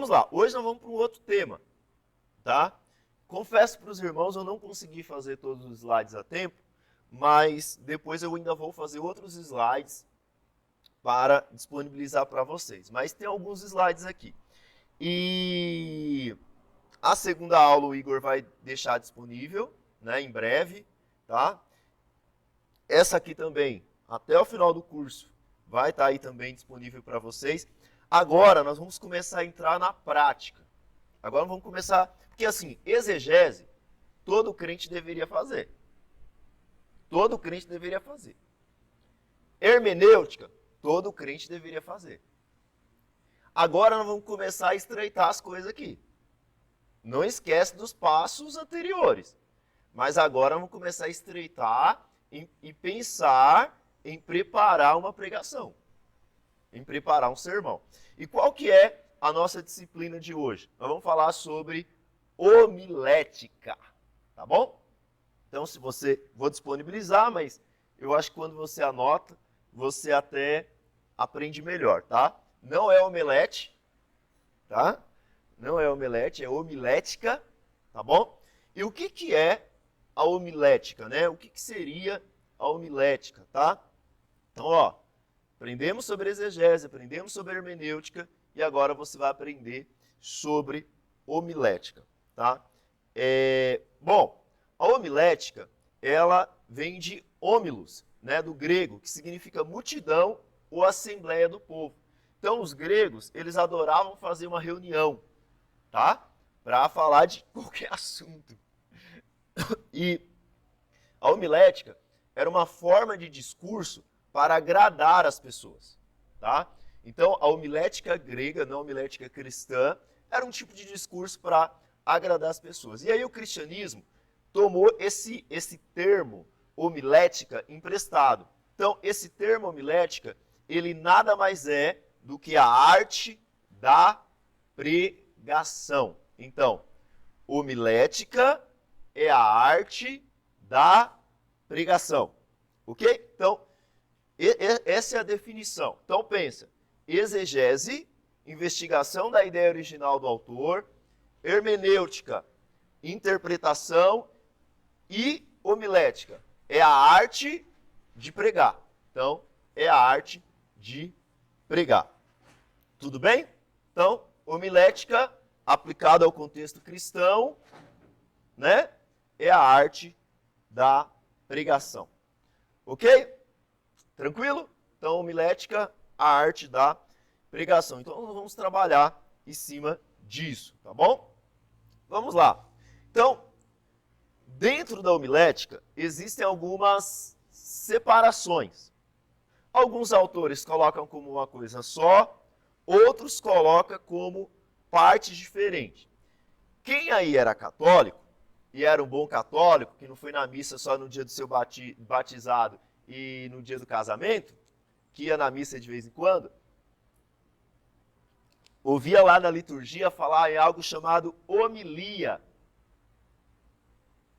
vamos lá, hoje nós vamos para um outro tema, tá? Confesso para os irmãos, eu não consegui fazer todos os slides a tempo, mas depois eu ainda vou fazer outros slides para disponibilizar para vocês. Mas tem alguns slides aqui. E a segunda aula o Igor vai deixar disponível, né, em breve, tá? Essa aqui também, até o final do curso, vai estar aí também disponível para vocês. Agora nós vamos começar a entrar na prática. Agora vamos começar, porque assim, exegese, todo crente deveria fazer. Todo crente deveria fazer. Hermenêutica, todo crente deveria fazer. Agora nós vamos começar a estreitar as coisas aqui. Não esquece dos passos anteriores. Mas agora vamos começar a estreitar e pensar em preparar uma pregação. Em preparar um sermão. E qual que é a nossa disciplina de hoje? Nós vamos falar sobre homilética. Tá bom? Então, se você... Vou disponibilizar, mas eu acho que quando você anota, você até aprende melhor, tá? Não é omelete, tá? Não é omelete, é homilética, tá bom? E o que é a homilética, né? O que seria a homilética, tá? Então, ó, aprendemos sobre exegese, aprendemos sobre hermenêutica e agora você vai aprender sobre homilética, tá? Bom, a homilética, ela vem de homilos, né, do grego, que significa multidão ou assembleia do povo. Então, os gregos, eles adoravam fazer uma reunião, tá? Para falar de qualquer assunto. E a homilética era uma forma de discurso para agradar as pessoas, tá? Então, a homilética grega, não a homilética cristã, era um tipo de discurso para agradar as pessoas. E aí o cristianismo tomou esse termo homilética emprestado. Então, esse termo homilética, ele nada mais é do que a arte da pregação. Então, homilética é a arte da pregação. Ok? Então, essa é a definição. Então, pensa, exegese, investigação da ideia original do autor, hermenêutica, interpretação e homilética. É a arte de pregar. Então, é a arte de pregar. Tudo bem? Então, homilética aplicada ao contexto cristão, né? É a arte da pregação. Ok? Tranquilo? Então, homilética, a arte da pregação. Então, nós vamos trabalhar em cima disso, tá bom? Vamos lá. Então, dentro da homilética, existem algumas separações. Alguns autores colocam como uma coisa só, outros colocam como partes diferentes. Quem aí era católico, e era um bom católico, que não foi na missa só no dia do seu batizado e no dia do casamento, que ia na missa de vez em quando, ouvia lá na liturgia falar em algo chamado homilia.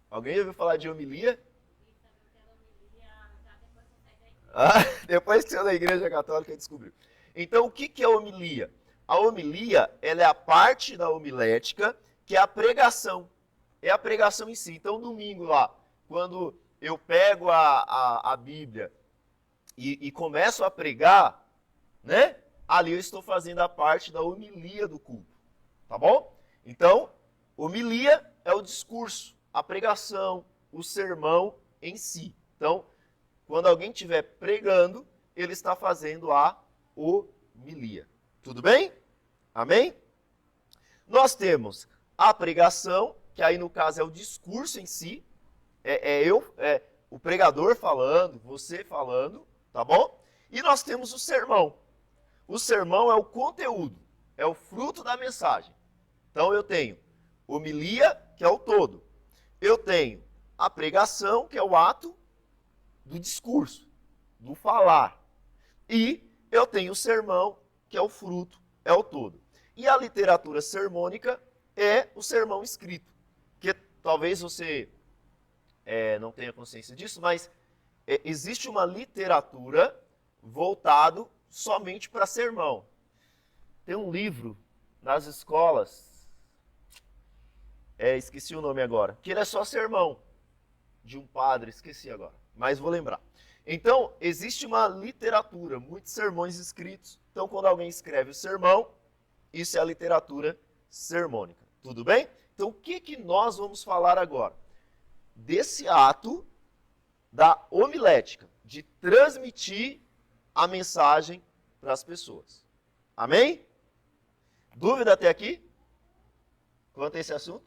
Alguém ouviu falar de homilia? Ah, depois que saiu da igreja católica, descobriu. Então, o que é homilia? A homilia, ela é a parte da homilética, que é a pregação. É a pregação em si. Então, domingo lá, quando eu pego a Bíblia e começo a pregar, né? Ali eu estou fazendo a parte da homilia do culto. Tá bom? Então, homilia é o discurso, a pregação, o sermão em si. Então, quando alguém estiver pregando, ele está fazendo a homilia. Tudo bem? Amém? Nós temos a pregação, que aí no caso é o discurso em si. É o pregador falando, você falando, tá bom? E nós temos o sermão. O sermão é o conteúdo, é o fruto da mensagem. Então eu tenho homilia, que é o todo. Eu tenho a pregação, que é o ato do discurso, do falar. E eu tenho o sermão, que é o fruto, é o todo. E a literatura sermônica é o sermão escrito. Que talvez você não tenha consciência disso, mas existe uma literatura voltado somente para sermão. Tem um livro nas escolas, esqueci o nome agora, que ele é só sermão de um padre, esqueci agora, mas vou lembrar. Então, existe uma literatura, muitos sermões escritos. Então, quando alguém escreve o sermão, isso é a literatura sermônica. Tudo bem? Então, o que nós vamos falar agora? Desse ato da homilética, de transmitir a mensagem para as pessoas. Amém? Dúvida até aqui? Quanto a esse assunto?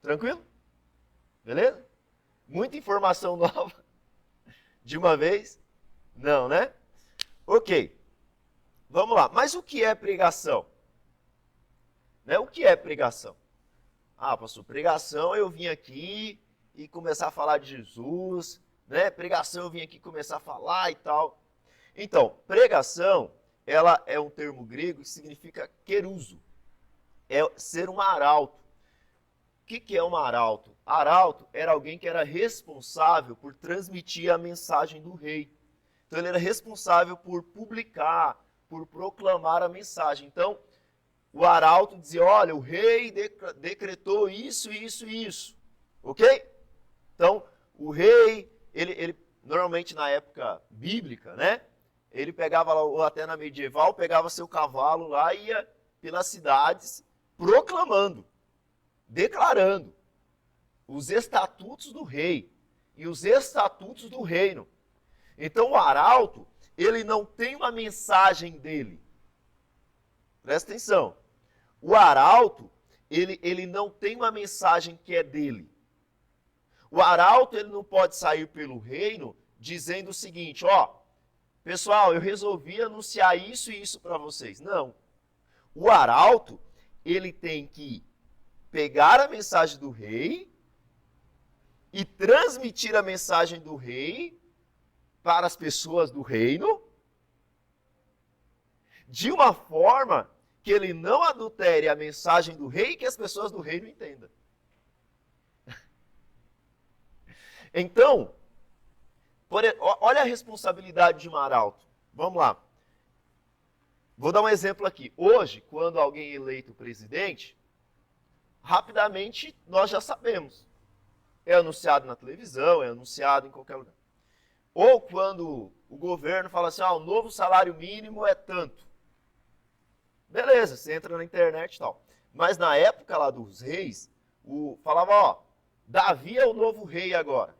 Tranquilo? Beleza? Muita informação nova de uma vez? Não, né? Ok. Vamos lá. Mas o que é pregação? Né? O que é pregação? Ah, pastor, pregação eu vim aqui e começar a falar de Jesus, né? Pregação eu vim aqui começar a falar e tal. Então, pregação, ela é um termo grego que significa queruso. É ser um arauto. O que é um arauto? Arauto era alguém que era responsável por transmitir a mensagem do rei. Então, ele era responsável por publicar, por proclamar a mensagem. Então, o arauto dizia, olha, o rei decretou isso, isso e isso. Ok? Então, o rei, ele normalmente na época bíblica, né? Ele pegava lá, ou até na medieval, pegava seu cavalo lá e ia pelas cidades proclamando, declarando os estatutos do rei e os estatutos do reino. Então o arauto, ele não tem uma mensagem dele. Presta atenção. O arauto, ele não tem uma mensagem que é dele. O arauto, ele não pode sair pelo reino dizendo o seguinte, ó, pessoal, eu resolvi anunciar isso e isso para vocês. Não. O arauto, ele tem que pegar a mensagem do rei e transmitir a mensagem do rei para as pessoas do reino de uma forma que ele não adultere a mensagem do rei e que as pessoas do reino entendam. Então, olha a responsabilidade de um arauto. Vamos lá. Vou dar um exemplo aqui. Hoje, quando alguém é eleito presidente, rapidamente nós já sabemos. É anunciado na televisão, é anunciado em qualquer lugar. Ou quando o governo fala assim, o novo salário mínimo é tanto. Beleza, você entra na internet e tal. Mas na época lá dos reis, falava, Davi é o novo rei agora.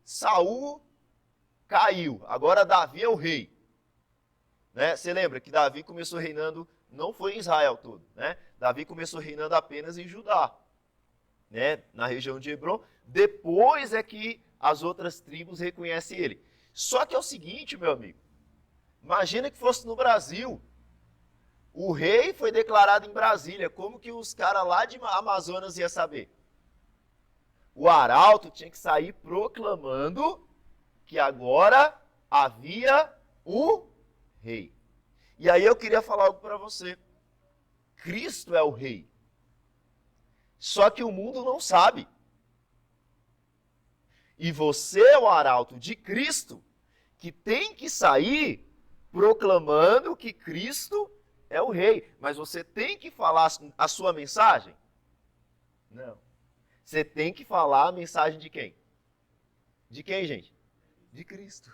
Saul caiu, agora Davi é o rei. Né? Você lembra que Davi começou reinando, não foi em Israel todo, né? Davi começou reinando apenas em Judá, né? Na região de Hebron. Depois é que as outras tribos reconhecem ele. Só que é o seguinte, meu amigo, imagina que fosse no Brasil, o rei foi declarado em Brasília, como que os caras lá de Amazonas iam saber? O arauto tinha que sair proclamando que agora havia o rei. E aí eu queria falar algo para você. Cristo é o rei. Só que o mundo não sabe. E você é o arauto de Cristo que tem que sair proclamando que Cristo é o rei. Mas você tem que falar a sua mensagem? Não. Você tem que falar a mensagem de quem? De quem, gente? De Cristo.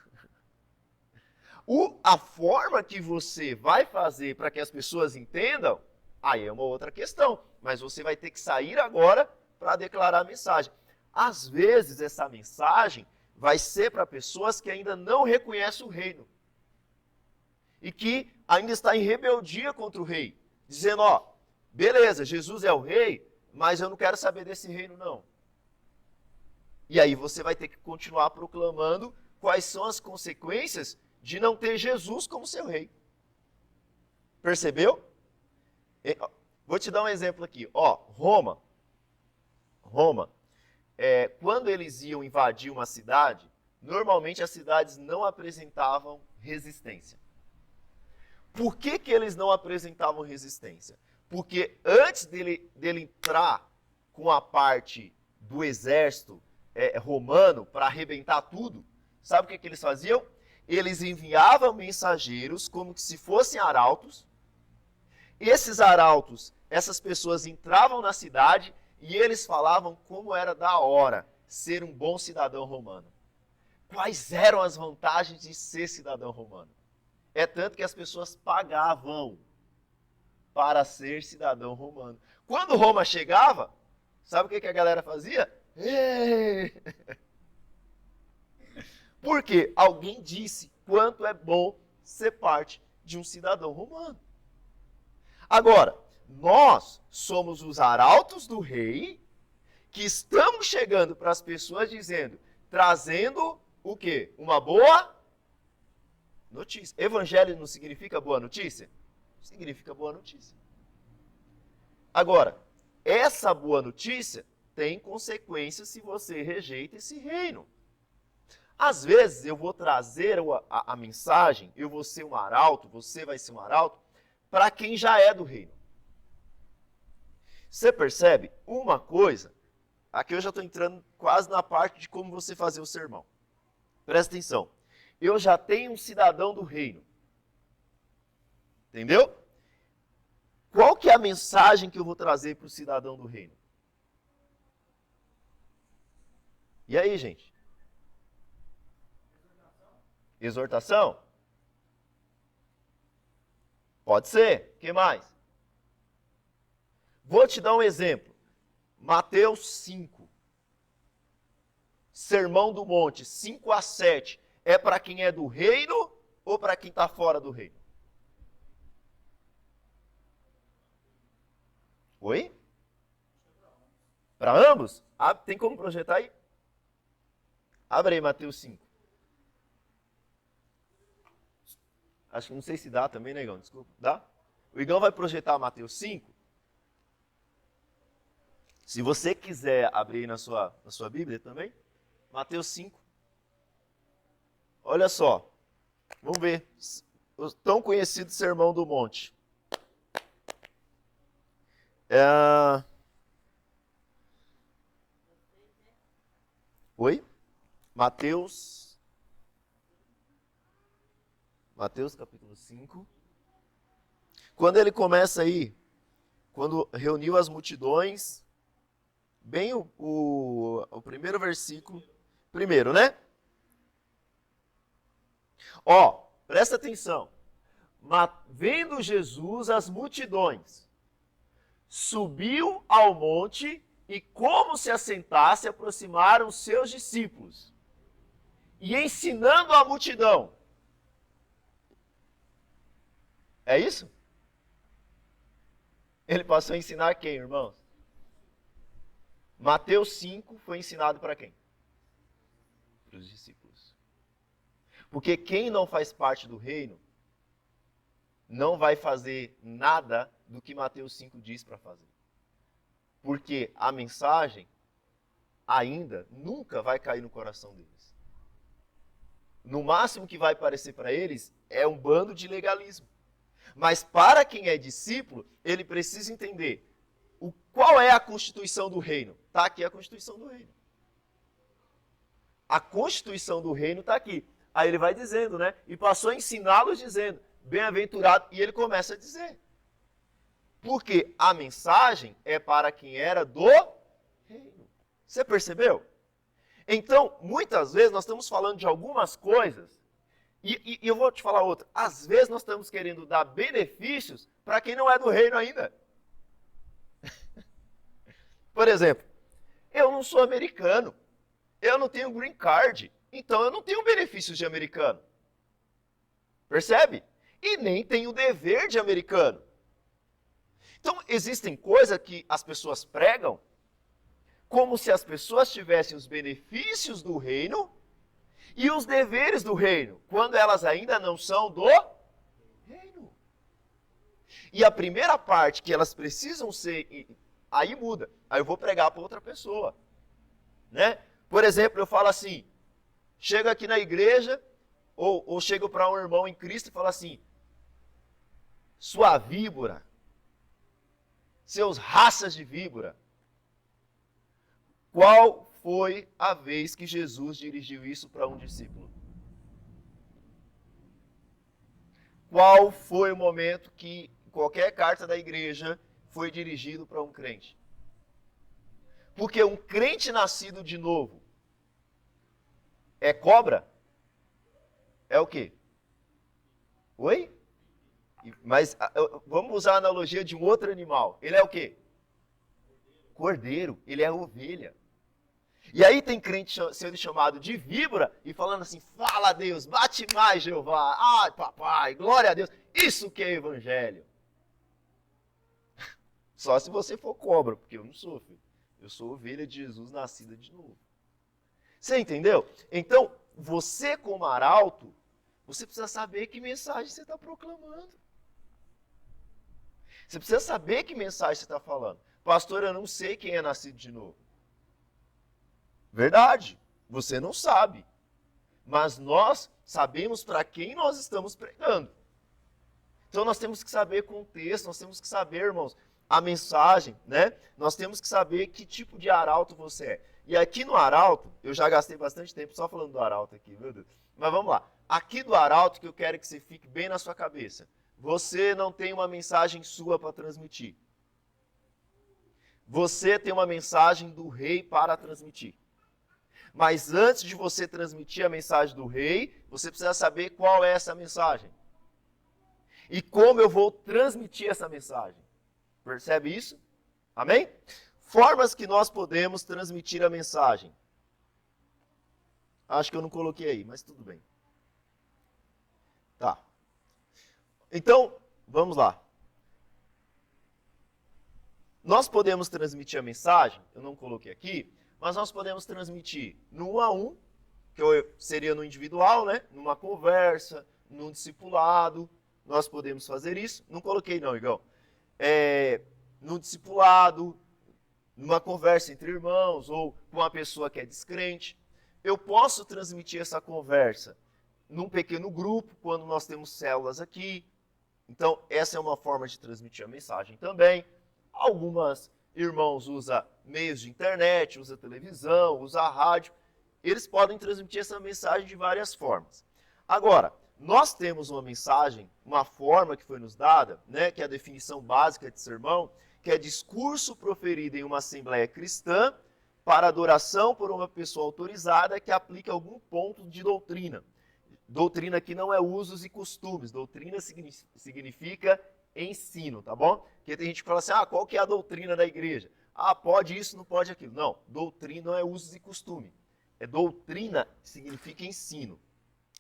A forma que você vai fazer para que as pessoas entendam, aí é uma outra questão. Mas você vai ter que sair agora para declarar a mensagem. Às vezes, essa mensagem vai ser para pessoas que ainda não reconhecem o reino. E que ainda está em rebeldia contra o rei. Dizendo, beleza, Jesus é o rei, mas eu não quero saber desse reino, não. E aí você vai ter que continuar proclamando quais são as consequências de não ter Jesus como seu rei. Percebeu? Vou te dar um exemplo aqui. Roma, quando eles iam invadir uma cidade, normalmente as cidades não apresentavam resistência. Por que eles não apresentavam resistência? Porque antes dele entrar com a parte do exército romano para arrebentar tudo, sabe o que eles faziam? Eles enviavam mensageiros como se fossem arautos. Esses arautos essas pessoas entravam na cidade e eles falavam como era da hora ser um bom cidadão romano. Quais eram as vantagens de ser cidadão romano? É tanto que as pessoas pagavam para ser cidadão romano. Quando Roma chegava, sabe o que a galera fazia? Porque alguém disse quanto é bom ser parte de um cidadão romano. Agora, nós somos os arautos do rei que estamos chegando para as pessoas dizendo, trazendo o quê? Uma boa notícia. Evangelho não significa boa notícia? Significa boa notícia. Agora, essa boa notícia tem consequências se você rejeita esse reino. Às vezes eu vou trazer a mensagem, eu vou ser um arauto, você vai ser um arauto, para quem já é do reino. Você percebe uma coisa? Aqui eu já estou entrando quase na parte de como você fazer o sermão. Presta atenção. Eu já tenho um cidadão do reino. Entendeu? Qual que é a mensagem que eu vou trazer para o cidadão do reino? E aí, gente? Exortação? Pode ser. O que mais? Vou te dar um exemplo. Mateus 5. Sermão do Monte, 5 a 7. É para quem é do reino ou para quem está fora do reino? Oi? Para ambos? Tem como projetar aí? Abre aí Mateus 5. Acho que não sei se dá também, né, Igão? Desculpa. Dá? O Igão vai projetar Mateus 5. Se você quiser abrir aí na sua Bíblia também, Mateus 5. Olha só. Vamos ver. O tão conhecido Sermão do Monte. Oi? Mateus capítulo 5. Quando ele começa aí, quando reuniu as multidões, bem o primeiro versículo, primeiro, né? Ó, presta atenção. Vendo Jesus as multidões, subiu ao monte e, como se assentasse, aproximaram seus discípulos. E ensinando a multidão. É isso? Ele passou a ensinar quem, irmãos? Mateus 5 foi ensinado para quem? Para os discípulos. Porque quem não faz parte do reino não vai fazer nada do que Mateus 5 diz para fazer. Porque a mensagem ainda nunca vai cair no coração deles. No máximo que vai parecer para eles é um bando de legalismo. Mas para quem é discípulo, ele precisa entender qual é a constituição do reino. Está aqui a constituição do reino. A constituição do reino está aqui. Aí ele vai dizendo, né? E passou a ensiná-los dizendo, bem-aventurado. E ele começa a dizer. Porque a mensagem é para quem era do reino. Você percebeu? Então, muitas vezes nós estamos falando de algumas coisas, e eu vou te falar outra. Às vezes nós estamos querendo dar benefícios para quem não é do reino ainda. Por exemplo, eu não sou americano, eu não tenho green card, então eu não tenho benefícios de americano. Percebe? E nem tenho dever de americano. Então, existem coisas que as pessoas pregam como se as pessoas tivessem os benefícios do reino e os deveres do reino, quando elas ainda não são do reino. E a primeira parte que elas precisam ser, aí muda. Aí eu vou pregar para outra pessoa. Né? Por exemplo, eu falo assim, chego aqui na igreja, ou chego para um irmão em Cristo e falo assim, sua víbora, seus raças de víbora. Qual foi a vez que Jesus dirigiu isso para um discípulo? Qual foi o momento que qualquer carta da igreja foi dirigido para um crente? Porque um crente nascido de novo é cobra? É o quê? Oi? Mas vamos usar a analogia de um outro animal. Ele é o quê? Cordeiro. Ele é ovelha. E aí tem crente sendo chamado de víbora e falando assim, fala a Deus, bate mais Jeová, ai papai, glória a Deus. Isso que é evangelho. Só se você for cobra, porque eu não sou, filho. Eu sou ovelha de Jesus nascida de novo. Você entendeu? Então, você como arauto, você precisa saber que mensagem você está proclamando. Você precisa saber que mensagem você está falando. Pastor, eu não sei quem é nascido de novo. Verdade, você não sabe. Mas nós sabemos para quem nós estamos pregando. Então nós temos que saber contexto, nós temos que saber, irmãos, a mensagem, né? Nós temos que saber que tipo de arauto você é. E aqui no arauto, eu já gastei bastante tempo só falando do arauto aqui, meu Deus. Mas vamos lá. Aqui do arauto que eu quero que você fique bem na sua cabeça. Você não tem uma mensagem sua para transmitir. Você tem uma mensagem do rei para transmitir. Mas antes de você transmitir a mensagem do rei, você precisa saber qual é essa mensagem. E como eu vou transmitir essa mensagem. Percebe isso? Amém? Formas que nós podemos transmitir a mensagem. Acho que eu não coloquei aí, mas tudo bem. Tá. Então, vamos lá. Nós podemos transmitir a mensagem, eu não coloquei aqui, mas nós podemos transmitir no 1 a 1, que seria no individual, né? Numa conversa, num discipulado, nós podemos fazer isso. Não coloquei não, Igão. No discipulado, numa conversa entre irmãos ou com uma pessoa que é descrente. Eu posso transmitir essa conversa num pequeno grupo, quando nós temos células aqui. Então, essa é uma forma de transmitir a mensagem também. Algumas irmãos usam meios de internet, usam televisão, usam rádio. Eles podem transmitir essa mensagem de várias formas. Agora, nós temos uma mensagem, uma forma que foi nos dada, né, que é a definição básica de sermão, que é discurso proferido em uma assembleia cristã para adoração por uma pessoa autorizada que aplique algum ponto de doutrina. Doutrina aqui não é usos e costumes, doutrina significa ensino, tá bom? Porque tem gente que fala assim, qual que é a doutrina da igreja? Pode isso, não pode aquilo. Não, doutrina não é usos e costume. Doutrina significa ensino.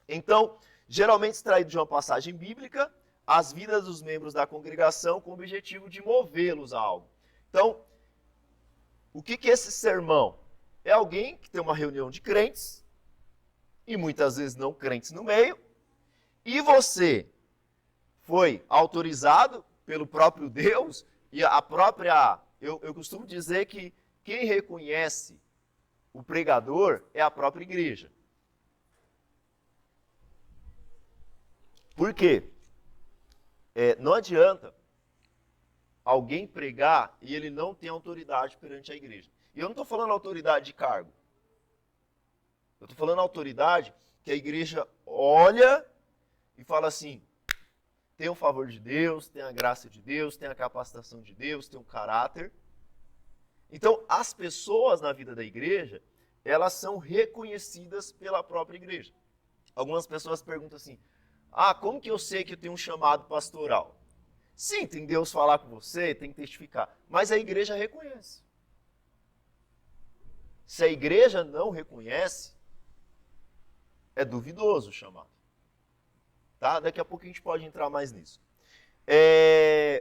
Então, geralmente extraído de uma passagem bíblica, as vidas dos membros da congregação com o objetivo de movê-los a algo. Então, o que é esse sermão? É alguém que tem uma reunião de crentes, e muitas vezes não crentes no meio, e você foi autorizado pelo próprio Deus, e a própria... Eu costumo dizer que quem reconhece o pregador é a própria igreja. Por quê? Não adianta alguém pregar e ele não tem autoridade perante a igreja. E eu não estou falando autoridade de cargo. Eu estou falando autoridade que a igreja olha e fala assim, tem o favor de Deus, tem a graça de Deus, tem a capacitação de Deus, tem o caráter. Então, as pessoas na vida da igreja, elas são reconhecidas pela própria igreja. Algumas pessoas perguntam assim, como que eu sei que eu tenho um chamado pastoral? Sim, tem Deus falar com você, tem que testificar, mas a igreja reconhece. Se a igreja não reconhece, é duvidoso o chamado. Tá? Daqui a pouco a gente pode entrar mais nisso.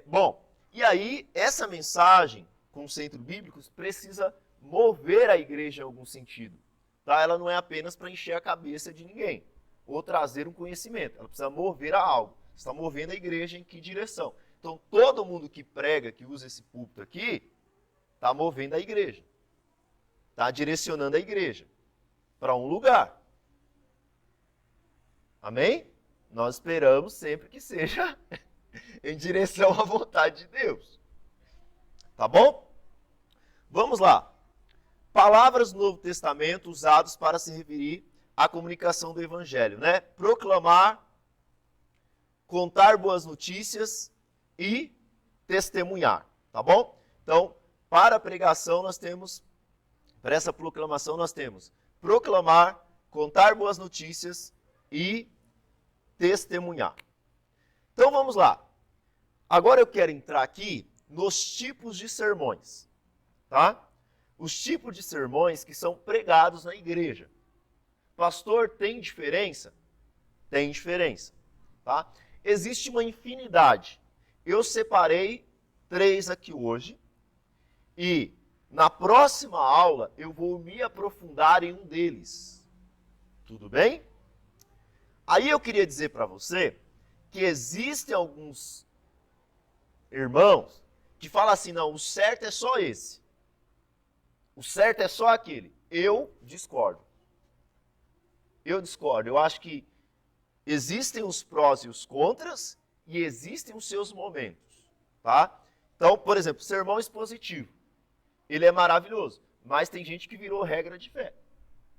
Bom, e aí essa mensagem com o centro bíblico precisa mover a igreja em algum sentido. Tá? Ela não é apenas para encher a cabeça de ninguém ou trazer um conhecimento. Ela precisa mover a algo. Você está movendo a igreja em que direção? Então, todo mundo que prega, que usa esse púlpito aqui, está movendo a igreja. Está direcionando a igreja para um lugar. Amém? Nós esperamos sempre que seja em direção à vontade de Deus. Tá bom? Vamos lá. Palavras do Novo Testamento usadas para se referir à comunicação do Evangelho, né? Proclamar, contar boas notícias e testemunhar. Tá bom? Então, para a pregação para essa proclamação nós temos proclamar, contar boas notícias e testemunhar. Então vamos lá. Agora eu quero entrar aqui nos tipos de sermões, tá? Os tipos de sermões que são pregados na igreja. Pastor, tem diferença? Tem diferença, tá? Existe uma infinidade. Eu separei 3 aqui hoje e na próxima aula eu vou me aprofundar em um deles. Tudo bem? Aí eu queria dizer para você que existem alguns irmãos que falam assim, não, o certo é só esse. O certo é só aquele. Eu discordo. Eu discordo. Eu acho que existem os prós e os contras e existem os seus momentos, tá? Então, por exemplo, sermão expositivo. Ele é maravilhoso, mas tem gente que virou regra de fé.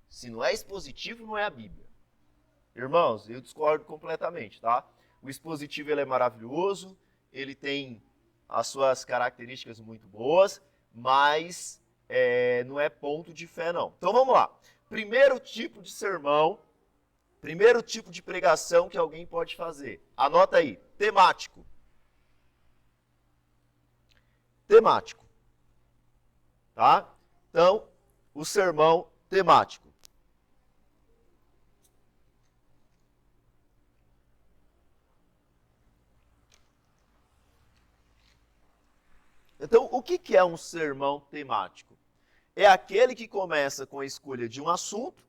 Se não é expositivo, não é a Bíblia. Irmãos, eu discordo completamente, tá? O expositivo ele é maravilhoso, ele tem as suas características muito boas, mas não é ponto de fé, não. Então vamos lá. Primeiro tipo de sermão, primeiro tipo de pregação que alguém pode fazer. Anota aí, temático. Temático. Tá? Então, o sermão temático. Então, o que é um sermão temático? É aquele que começa com a escolha de um assunto,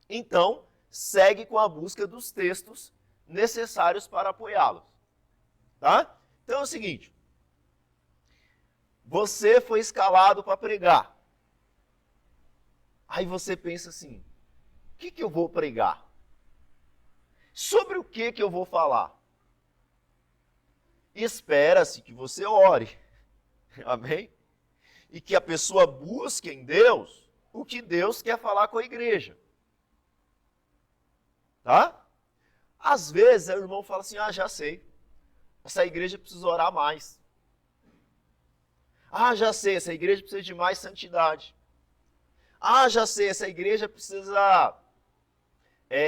então segue com a busca dos textos necessários para apoiá-los. Tá? Então é o seguinte, você foi escalado para pregar. Aí você pensa assim, o que eu vou pregar? Sobre o que eu vou falar? Espera-se que você ore. Amém? E que a pessoa busque em Deus o que Deus quer falar com a igreja. Tá? Às vezes o irmão fala assim, já sei. Essa igreja precisa orar mais. Já sei, essa igreja precisa de mais santidade. Já sei, essa igreja precisa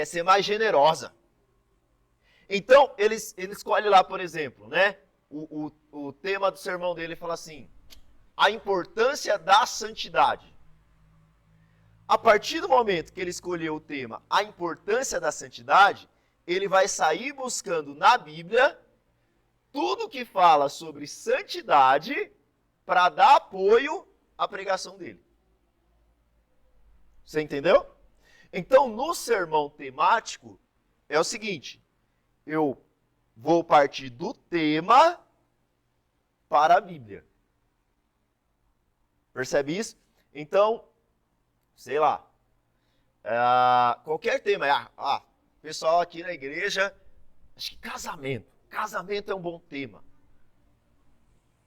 ser mais generosa. Então, ele escolhe lá, por exemplo, né? O tema do sermão dele fala assim, a importância da santidade. A partir do momento que ele escolheu o tema, a importância da santidade, ele vai sair buscando na Bíblia tudo que fala sobre santidade para dar apoio à pregação dele. Você entendeu? Então, no sermão temático, é o seguinte, eu vou partir do tema para a Bíblia. Percebe isso? Então, sei lá, qualquer tema, pessoal aqui na igreja, acho que casamento é um bom tema.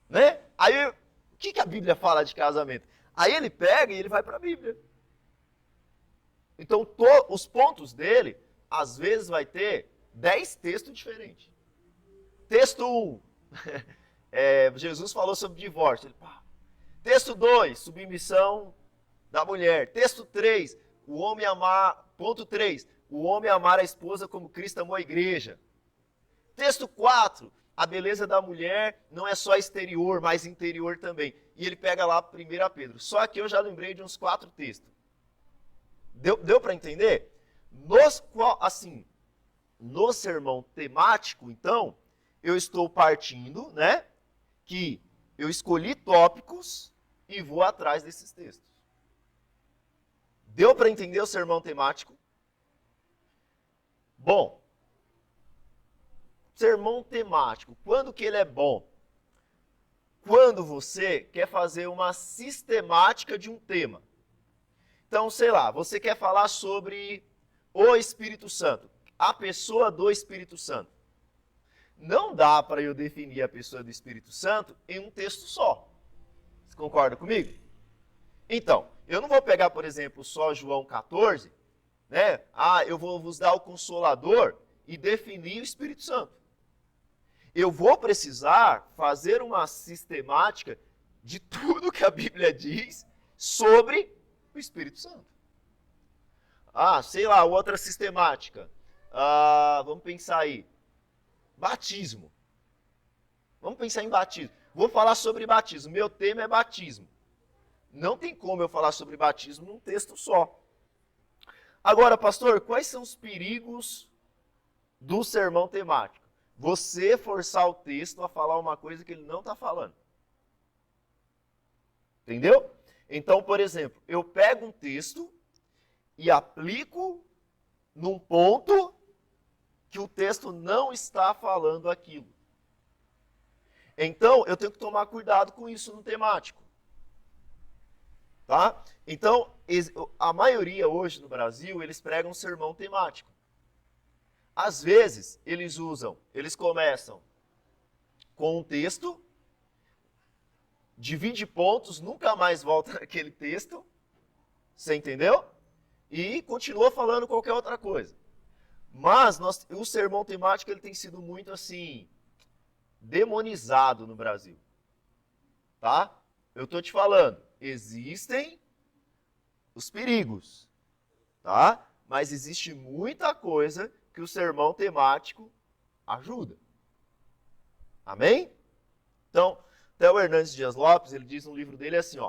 Né? Aí, o que a Bíblia fala de casamento? Aí ele pega e ele vai para a Bíblia. Então, os pontos dele, às vezes vai ter 10 textos diferentes. Texto 1, Jesus falou sobre divórcio. Texto 2, submissão da mulher. Texto 3, o homem amar, ponto 3, o homem amar a esposa como Cristo amou a igreja. Texto 4, a beleza da mulher não é só exterior, mas interior também. E ele pega lá 1 Pedro. Só que eu já lembrei de uns 4 textos. Deu para entender? No sermão temático, então, eu estou partindo, né, que eu escolhi tópicos e vou atrás desses textos. Deu para entender o sermão temático? Bom, sermão temático, quando que ele é bom? Quando você quer fazer uma sistemática de um tema. Então, sei lá, você quer falar sobre o Espírito Santo, a pessoa do Espírito Santo. Não dá para eu definir a pessoa do Espírito Santo em um texto só. Você concorda comigo? Então, eu não vou pegar, por exemplo, só João 14, né? Eu vou vos dar o Consolador e definir o Espírito Santo. eu vou precisar fazer uma sistemática de tudo que a Bíblia diz sobre o Espírito Santo. Sei lá, outra sistemática. Vamos pensar aí. Batismo. Vamos pensar em batismo. Vou falar sobre batismo. Meu tema é batismo. Não tem como eu falar sobre batismo num texto só. Agora, pastor, quais são os perigos do sermão temático? Você forçar o texto a falar uma coisa que ele não está falando. Entendeu? Então, por exemplo, eu pego um texto e aplico num ponto que o texto não está falando aquilo. Então, eu tenho que tomar cuidado com isso no temático. Tá? Então, a maioria hoje no Brasil, eles pregam um sermão temático. Às vezes, eles começam com um texto, divide pontos, nunca mais volta naquele texto, você entendeu? E continua falando qualquer outra coisa. Mas o sermão temático ele tem sido muito assim, demonizado no Brasil. Tá? Eu estou te falando, existem os perigos, tá? Mas existe muita coisa que o sermão temático ajuda. Amém? Então, Theo Hernandes Dias Lopes, ele diz no livro dele assim,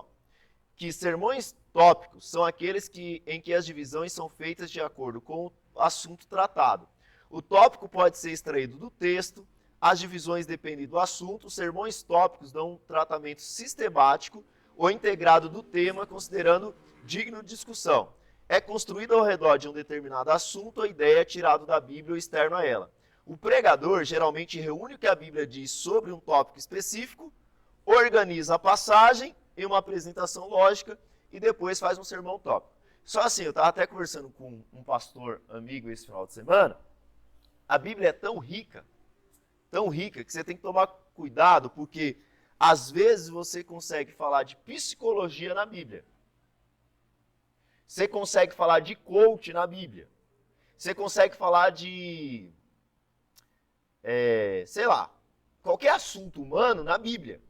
que sermões tópicos são aqueles em que as divisões são feitas de acordo com o assunto tratado. O tópico pode ser extraído do texto, as divisões dependem do assunto, os sermões tópicos dão um tratamento sistemático ou integrado do tema, considerando digno de discussão. É construído ao redor de um determinado assunto ou ideia tirado da Bíblia ou externo a ela. O pregador geralmente reúne o que a Bíblia diz sobre um tópico específico, organiza a passagem em uma apresentação lógica e depois faz um sermão tópico. Só assim, eu estava até conversando com um pastor amigo esse final de semana, a Bíblia é tão rica, que você tem que tomar cuidado, porque às vezes você consegue falar de psicologia na Bíblia. Você consegue falar de coach na Bíblia. Você consegue falar de, sei lá, qualquer assunto humano na Bíblia.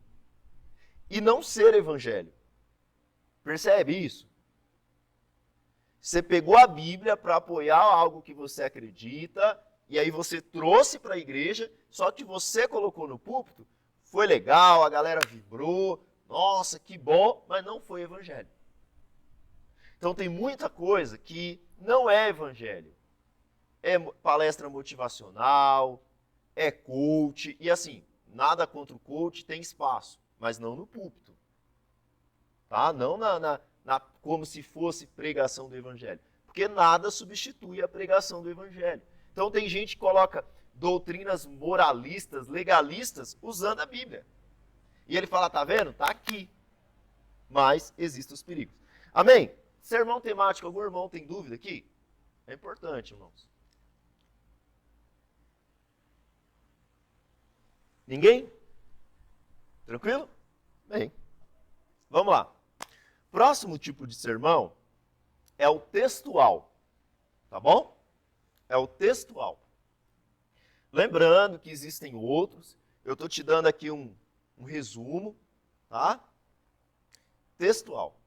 E não ser evangelho. Percebe isso? Você pegou a Bíblia para apoiar algo que você acredita, e aí você trouxe para a igreja, só que você colocou no púlpito, foi legal, a galera vibrou, nossa, que bom, mas não foi evangelho. Então tem muita coisa que não é evangelho. É palestra motivacional, é coach, e assim, nada contra o coach, tem espaço, mas não no púlpito. Tá? Não como se fosse pregação do evangelho. Porque nada substitui a pregação do evangelho. Então tem gente que coloca doutrinas moralistas, legalistas, usando a Bíblia. E ele fala, tá vendo? Tá aqui. Mas existem os perigos. Amém? Sermão temático, algum irmão tem dúvida aqui? É importante, irmãos. Ninguém? Tranquilo? Bem, vamos lá. Próximo tipo de sermão é o textual. Tá bom? É o textual. Lembrando que existem outros. Eu estou te dando aqui um resumo. Tá? Textual.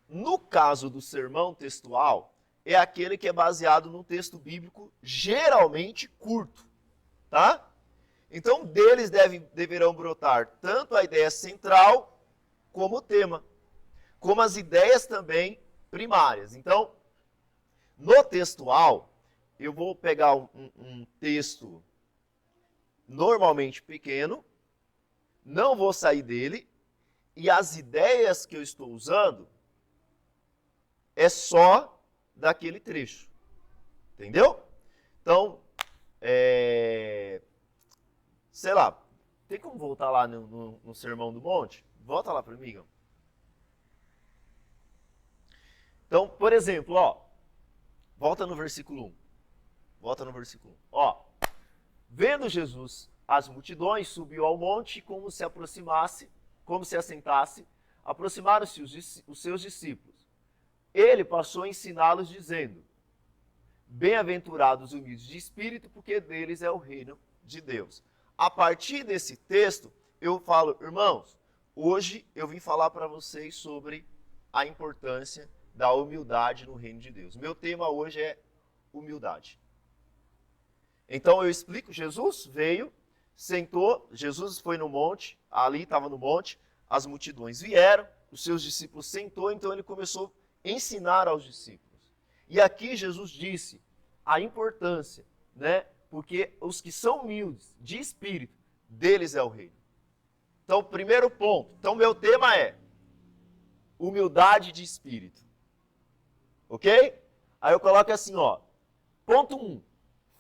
No caso do sermão textual, é aquele que é baseado num texto bíblico geralmente curto, tá? Então, deles deverão brotar tanto a ideia central como o tema, como as ideias também primárias. Então, no textual, eu vou pegar um texto normalmente pequeno, não vou sair dele, e as ideias que eu estou usando é só daquele trecho. Entendeu? Então, sei lá, tem como voltar lá no Sermão do Monte? Volta lá para mim, Igor. Então, por exemplo, volta no versículo 1. Volta no versículo 1. Vendo Jesus as multidões, subiu ao monte, como se assentasse, aproximaram-se os seus discípulos. ele passou a ensiná-los dizendo: bem-aventurados os humildes de espírito, porque deles é o reino de Deus. A partir desse texto, eu falo, irmãos, hoje eu vim falar para vocês sobre a importância da humildade no reino de Deus. Meu tema hoje é humildade. Então eu explico, Jesus veio, sentou, Jesus foi no monte, ali estava no monte, as multidões vieram, os seus discípulos sentou, então ele começou a ensinar aos discípulos. E aqui Jesus disse a importância, né? Porque os que são humildes de espírito, deles é o reino. Então, primeiro ponto. Então, meu tema é humildade de espírito. Ok? Aí eu coloco assim, ó. Ponto 1.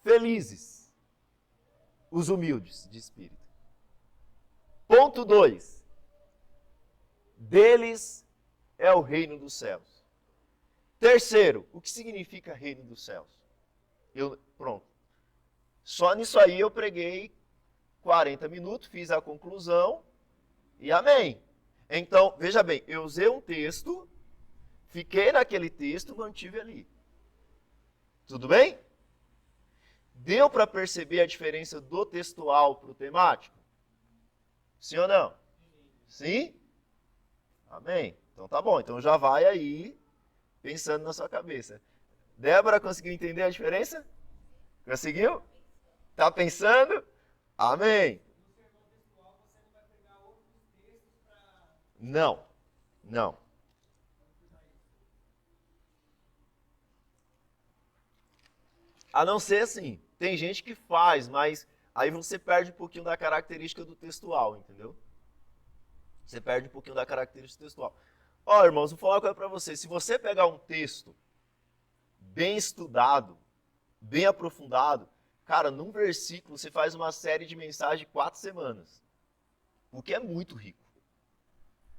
Felizes os humildes de espírito. Ponto 2. Deles é o reino dos céus. Terceiro, o que significa reino dos céus? Pronto. Só nisso aí eu preguei 40 minutos, fiz a conclusão e amém. Então, veja bem, eu usei um texto, fiquei naquele texto, mantive ali. Tudo bem? Deu para perceber a diferença do textual para o temático? Sim ou não? Sim? Amém. Então tá bom, então já vai aí pensando na sua cabeça. Débora, conseguiu entender a diferença? Conseguiu? Tá pensando? Amém. Não, não. A não ser assim, tem gente que faz, mas aí você perde um pouquinho da característica do textual, entendeu? Você perde um pouquinho da característica textual. Ó, irmãos, vou falar uma coisa para você. Se você pegar um texto bem estudado, bem aprofundado, cara, num versículo você faz uma série de mensagens de 4 semanas. O que é muito rico.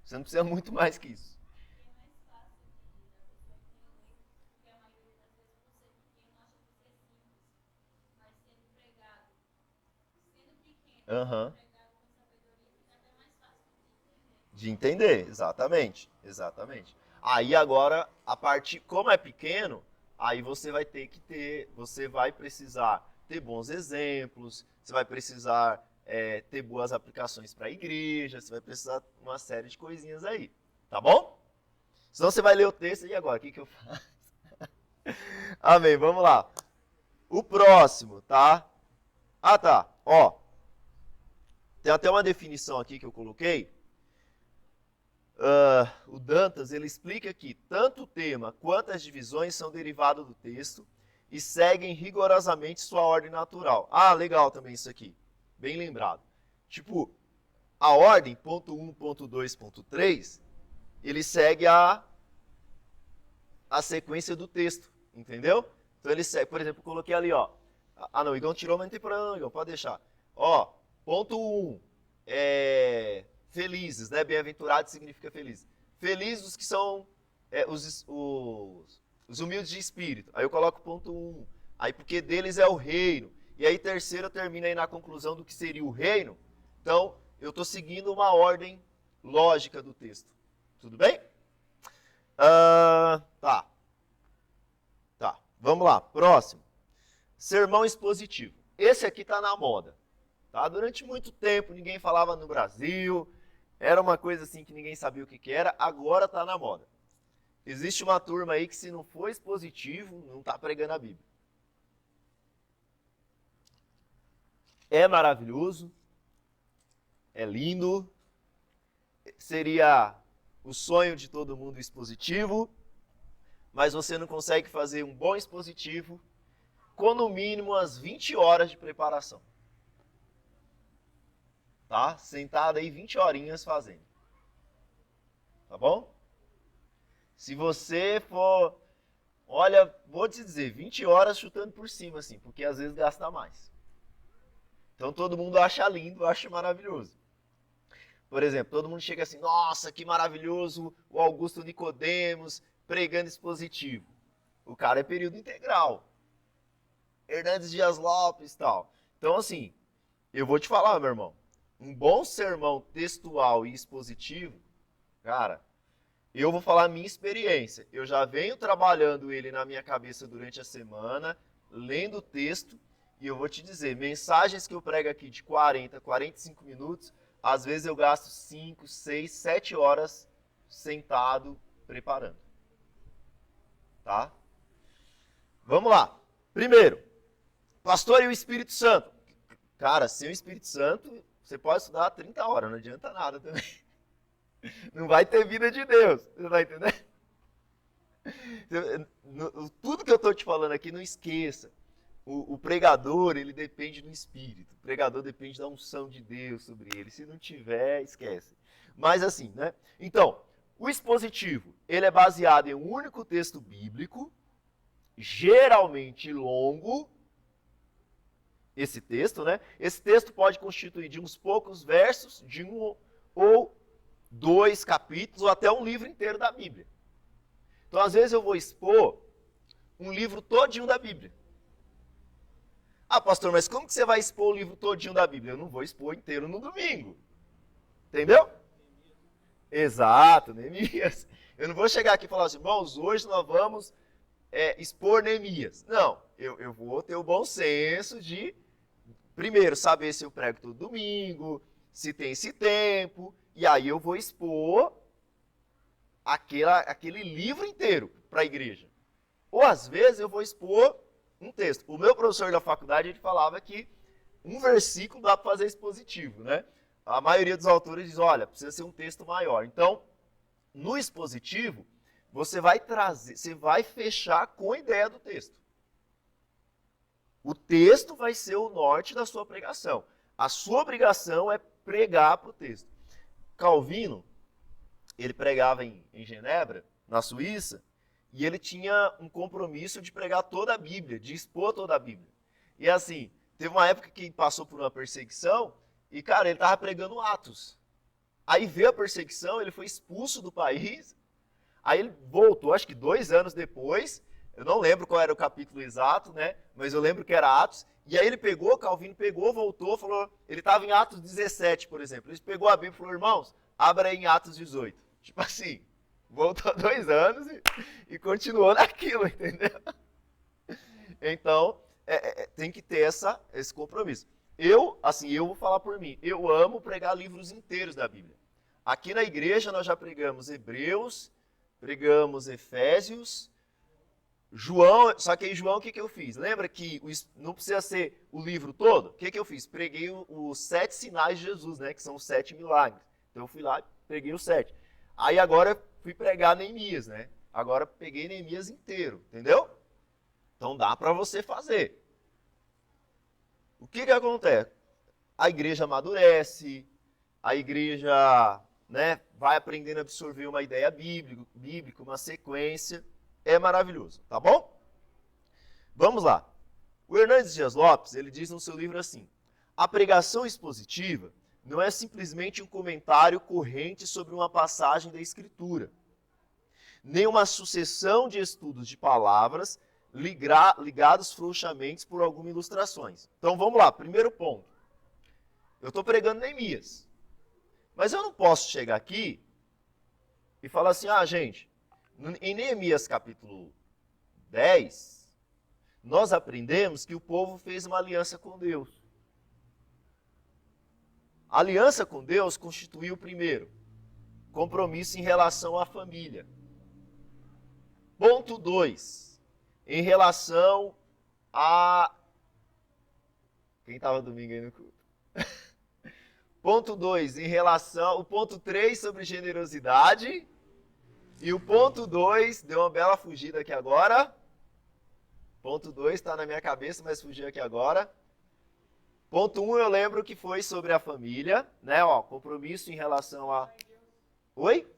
Você não precisa muito mais que isso. Aham. De entender, exatamente, exatamente. Aí agora, a parte, como é pequeno, aí você vai ter que ter, você vai precisar ter bons exemplos, você vai precisar ter boas aplicações para a igreja, você vai precisar de uma série de coisinhas aí, tá bom? Senão você vai ler o texto e agora, o que que eu faço? Amém, vamos lá. O próximo, tá? Ah, tá, ó. Tem até uma definição aqui que eu coloquei. O Dantas, ele explica que tanto o tema quanto as divisões são derivados do texto e seguem rigorosamente sua ordem natural. Ah, legal também isso aqui. Bem lembrado. Tipo, a ordem, ponto 1, ponto 2, ponto 3, ele segue a sequência do texto, entendeu? Então ele segue, por exemplo, eu coloquei ali, ó. Ah, não, o Igão tirou, mas não tem problema não, Igão, pode deixar. Ó, ponto 1, felizes, né? Bem-aventurado significa felizes. Felizes os que são os humildes de espírito. Aí eu coloco ponto 1. Aí porque deles é o reino. E aí terceiro termina aí na conclusão do que seria o reino. Então, eu estou seguindo uma ordem lógica do texto. Tudo bem? Tá. Tá, vamos lá. Próximo. Sermão expositivo. Esse aqui está na moda. Tá? Durante muito tempo ninguém falava no Brasil, era uma coisa assim que ninguém sabia o que era, agora está na moda. Existe uma turma aí que se não for expositivo, não está pregando a Bíblia. É maravilhoso, é lindo, seria o sonho de todo mundo expositivo, mas você não consegue fazer um bom expositivo com no mínimo umas 20 horas de preparação. Tá? Sentado aí 20 horinhas fazendo. Tá bom? Se você for, olha, vou te dizer, 20 horas chutando por cima, assim, porque às vezes gasta mais. Então todo mundo acha lindo, acha maravilhoso. Por exemplo, todo mundo chega assim, nossa, que maravilhoso o Augusto Nicodemos pregando expositivo. O cara é período integral. Hernandes Dias Lopes e tal. Então assim, eu vou te falar, meu irmão, um bom sermão textual e expositivo, cara, Eu vou falar a minha experiência. Eu já venho trabalhando ele na minha cabeça durante a semana, lendo o texto, e eu vou te dizer, mensagens que eu prego aqui de 40, 45 minutos, às vezes eu gasto 5, 6, 7 horas sentado preparando. Tá? Vamos lá. Primeiro, pastor e o Espírito Santo. Cara, sem o Espírito Santo, você pode estudar 30 horas, não adianta nada também. Não vai ter vida de Deus, você vai entender? Tudo que eu estou te falando aqui, não esqueça. O pregador, ele depende do Espírito. O pregador depende da unção de Deus sobre ele. Se não tiver, esquece. Mas assim, né? Então, o expositivo, ele é baseado em um único texto bíblico, geralmente longo. Esse texto, né? Esse texto pode constituir de uns poucos versos, de um ou 2 capítulos, ou até um livro inteiro da Bíblia. Então, às vezes eu vou expor um livro todinho da Bíblia. Ah, pastor, mas como que você vai expor o livro todinho da Bíblia? Eu não vou expor inteiro no domingo. Entendeu? Exato, Neemias. Eu não vou chegar aqui e falar assim, irmãos, hoje nós vamos expor Neemias. Não, eu vou ter o bom senso de, primeiro, saber se eu prego todo domingo, se tem esse tempo, e aí eu vou expor aquele livro inteiro para a igreja. Ou às vezes eu vou expor um texto. O meu professor da faculdade, ele falava que um versículo dá para fazer expositivo, né? A maioria dos autores diz, olha, precisa ser um texto maior. Então, no expositivo, você vai fechar com a ideia do texto. O texto vai ser o norte da sua pregação. A sua obrigação é pregar para o texto. Calvino, ele pregava em Genebra, na Suíça, e ele tinha um compromisso de pregar toda a Bíblia, de expor toda a Bíblia. E assim, teve uma época que passou por uma perseguição, e cara, ele estava pregando Atos. Aí veio a perseguição, ele foi expulso do país, aí ele voltou, acho que 2 anos depois, eu não lembro qual era o capítulo exato, né? Mas eu lembro que era Atos, e aí Calvino pegou, voltou, falou, ele estava em Atos 17, por exemplo, ele pegou a Bíblia e falou, irmãos, abra aí em Atos 18. Tipo assim, voltou 2 anos e continuou naquilo, entendeu? Então, tem que ter esse compromisso. Eu vou falar por mim, eu amo pregar livros inteiros da Bíblia. Aqui na igreja nós já pregamos Hebreus, pregamos Efésios, João, só que aí João o que eu fiz? Lembra que não precisa ser o livro todo? O que eu fiz? Preguei os 7 sinais de Jesus, né? Que são os 7 milagres. Então eu fui lá e preguei os 7. Aí agora fui pregar Neemias, né? Agora peguei Neemias inteiro, entendeu? Então dá para você fazer. O que acontece? A igreja amadurece, a igreja, né, vai aprendendo a absorver uma ideia bíblica, uma sequência. É maravilhoso, tá bom? Vamos lá. O Hernandes Dias Lopes, ele diz no seu livro assim, a pregação expositiva não é simplesmente um comentário corrente sobre uma passagem da Escritura, nem uma sucessão de estudos de palavras ligados frouxamente por algumas ilustrações. Então vamos lá, primeiro ponto. Eu estou pregando Neemias, mas eu não posso chegar aqui e falar assim, gente, em Neemias capítulo 10, nós aprendemos que o povo fez uma aliança com Deus. A aliança com Deus constituiu, primeiro, compromisso em relação à família. Ponto 2, em relação a... Quem estava domingo aí no culto? Ponto 2, em relação... O ponto 3 sobre generosidade. E o ponto 2, deu uma bela fugida aqui agora. Ponto 2 está na minha cabeça, mas fugiu aqui agora. Ponto 1, eu lembro que foi sobre a família, né? Ó, compromisso em relação a... Oi?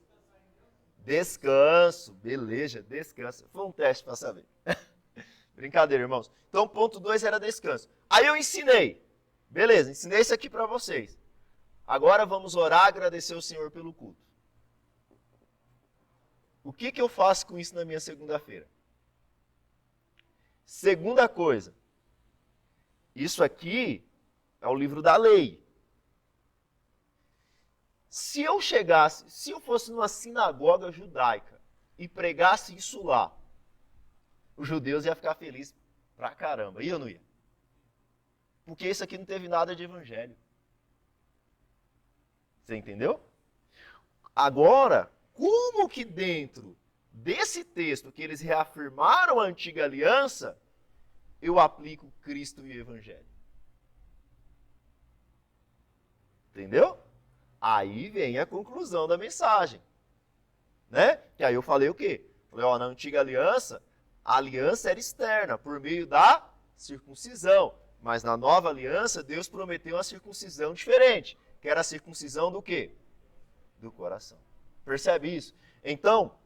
Descanso, beleza, descanso. Foi um teste para saber. Brincadeira, irmãos. Então, ponto 2 era descanso. Aí eu ensinei. Beleza, ensinei isso aqui para vocês. Agora vamos orar, agradecer ao Senhor pelo culto. O que eu faço com isso na minha segunda-feira? Segunda coisa. Isso aqui é o livro da lei. Se eu fosse numa sinagoga judaica e pregasse isso lá, os judeus iam ficar felizes pra caramba. Ia ou não ia? Porque isso aqui não teve nada de evangelho. Você entendeu? Agora, como que dentro desse texto que eles reafirmaram a antiga aliança, eu aplico Cristo e o evangelho? Entendeu? Aí vem a conclusão da mensagem. Né? Que aí eu falei o quê? Falei, ó, na antiga aliança, a aliança era externa, por meio da circuncisão. Mas na nova aliança, Deus prometeu uma circuncisão diferente. Que era a circuncisão do quê? Do coração. Percebe isso? Então,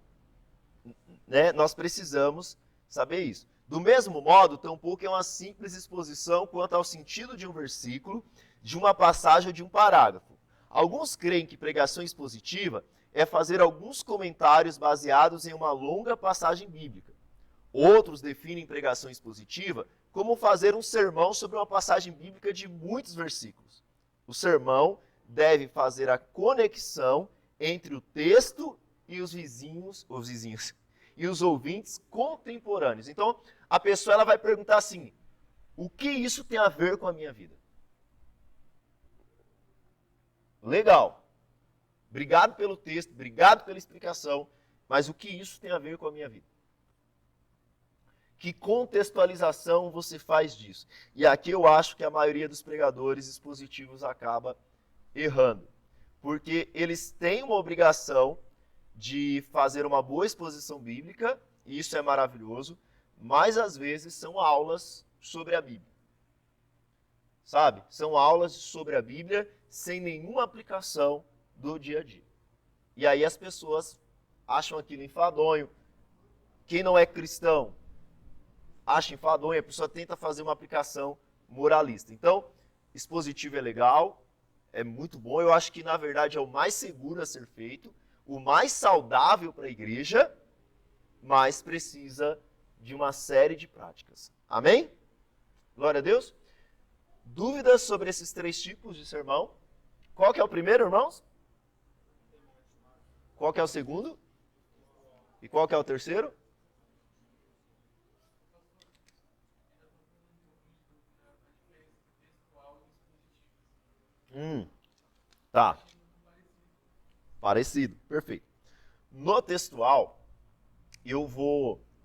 né, nós precisamos saber isso. Do mesmo modo, tampouco é uma simples exposição quanto ao sentido de um versículo, de uma passagem ou de um parágrafo. Alguns creem que pregação expositiva é fazer alguns comentários baseados em uma longa passagem bíblica. Outros definem pregação expositiva como fazer um sermão sobre uma passagem bíblica de muitos versículos. O sermão deve fazer a conexão entre o texto e os vizinhos e os ouvintes contemporâneos. Então, a pessoa ela vai perguntar assim: o que isso tem a ver com a minha vida? Legal. Obrigado pelo texto, obrigado pela explicação, mas o que isso tem a ver com a minha vida? Que contextualização você faz disso? E aqui eu acho que a maioria dos pregadores expositivos acaba errando, porque eles têm uma obrigação de fazer uma boa exposição bíblica, e isso é maravilhoso, mas às vezes são aulas sobre a Bíblia. Sabe? São aulas sobre a Bíblia sem nenhuma aplicação do dia a dia. E aí as pessoas acham aquilo enfadonho. Quem não é cristão acha enfadonho, a pessoa tenta fazer uma aplicação moralista. Então, expositivo é legal, é muito bom, eu acho que na verdade é o mais seguro a ser feito, o mais saudável para a igreja, mas precisa de uma série de práticas. Amém? Glória a Deus. Dúvidas sobre esses 3 tipos de sermão? Qual que é o primeiro, irmãos? Qual que é o segundo? E qual que é o terceiro? Tá. Parecido, perfeito. No textual,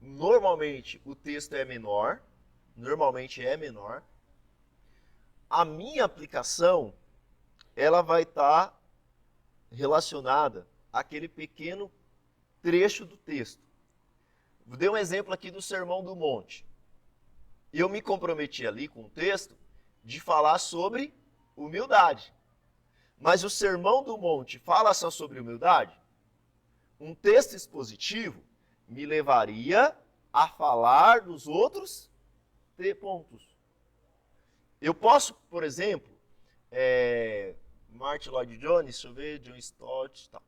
normalmente o texto é menor, A minha aplicação, ela vai estar relacionada àquele pequeno trecho do texto. Vou dar um exemplo aqui do Sermão do Monte. Eu me comprometi ali com o texto de falar sobre humildade. Mas o Sermão do Monte fala só sobre humildade? Um texto expositivo me levaria a falar dos outros pontos. Eu posso, por exemplo, Martin Lloyd Jones, deixa eu ver, John Stott, tal.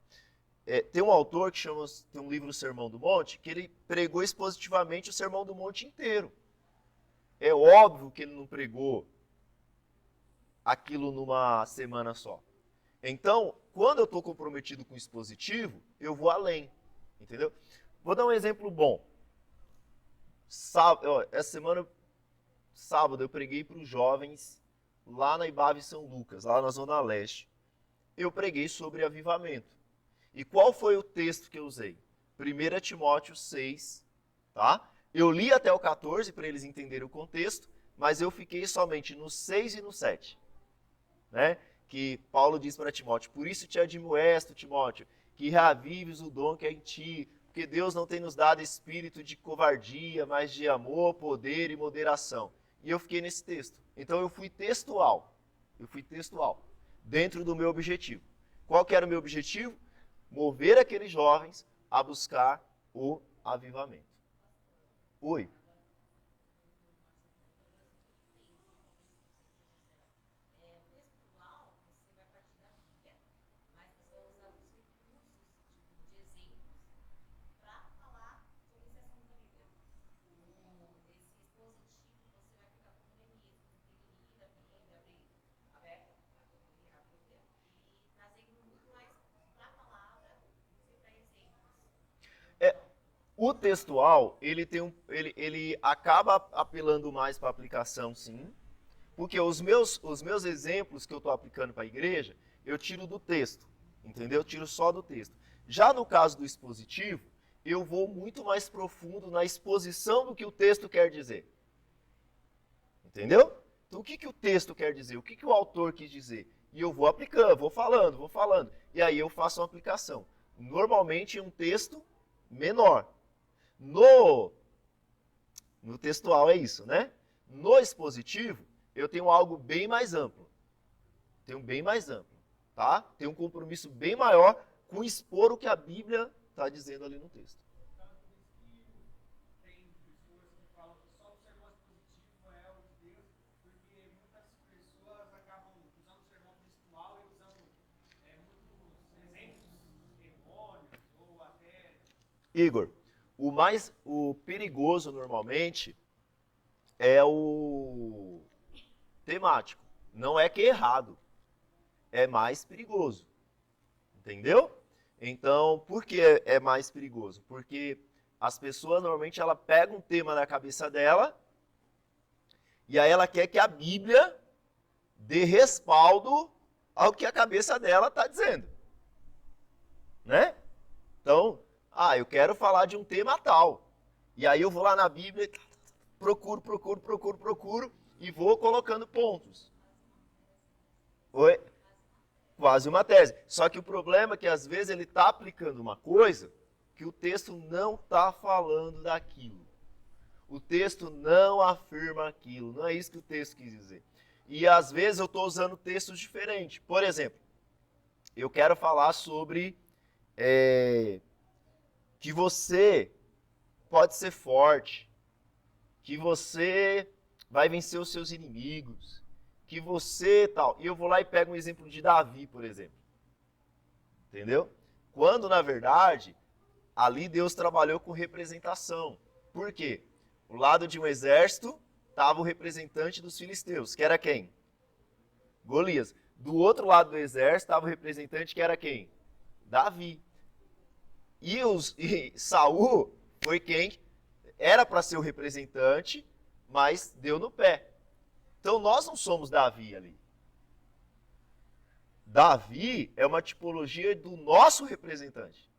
Tem um autor que tem um livro Sermão do Monte, que ele pregou expositivamente o Sermão do Monte inteiro. É óbvio que ele não pregou aquilo numa semana só. Então, quando eu estou comprometido com o expositivo, eu vou além, entendeu? Vou dar um exemplo bom. Essa semana, sábado, eu preguei para os jovens lá na Ibave São Lucas, lá na Zona Leste. Eu preguei sobre avivamento. E qual foi o texto que eu usei? 1 Timóteo 6, tá? Eu li até o 14 para eles entenderem o contexto, mas eu fiquei somente no 6 e no 7, né? Que Paulo diz para Timóteo: por isso te admoesto, Timóteo, que reavives o dom que é em ti, porque Deus não tem nos dado espírito de covardia, mas de amor, poder e moderação. E eu fiquei nesse texto. Então eu fui textual, dentro do meu objetivo. Qual que era o meu objetivo? Mover aqueles jovens a buscar o avivamento. Oi. O textual, ele acaba apelando mais para aplicação, sim, porque os meus exemplos que eu estou aplicando para a igreja, eu tiro do texto, entendeu? Eu tiro só do texto. Já no caso do expositivo, eu vou muito mais profundo na exposição do que o texto quer dizer. Entendeu? Então, o que o texto quer dizer? O que o autor quis dizer? E eu vou aplicando, vou falando. E aí eu faço uma aplicação. Normalmente, um texto menor. No textual é isso, né? No expositivo, eu tenho algo bem mais amplo. Tá? Tenho um compromisso bem maior com expor o que a Bíblia está dizendo ali no texto. Igor, o perigoso normalmente é o temático. Não é que é errado, é mais perigoso. Entendeu? Então, por que é mais perigoso? Porque as pessoas normalmente ela pega um tema na cabeça dela e aí ela quer que a Bíblia dê respaldo ao que a cabeça dela está dizendo. Né? Então, eu quero falar de um tema tal. E aí eu vou lá na Bíblia, procuro e vou colocando pontos. Oi? Quase uma tese. Só que o problema é que às vezes ele está aplicando uma coisa que o texto não está falando daquilo. O texto não afirma aquilo. Não é isso que o texto quis dizer. E às vezes eu estou usando textos diferentes. Por exemplo, eu quero falar sobre que você pode ser forte, que você vai vencer os seus inimigos, que você tal. E eu vou lá e pego um exemplo de Davi, por exemplo. Entendeu? Quando, na verdade, ali Deus trabalhou com representação. Por quê? Do lado de um exército estava o representante dos filisteus, que era quem? Golias. Do outro lado do exército estava o representante que era quem? Davi. E Saul foi quem era para ser o representante, mas deu no pé. Então nós não somos Davi ali. Davi é uma tipologia do nosso representante.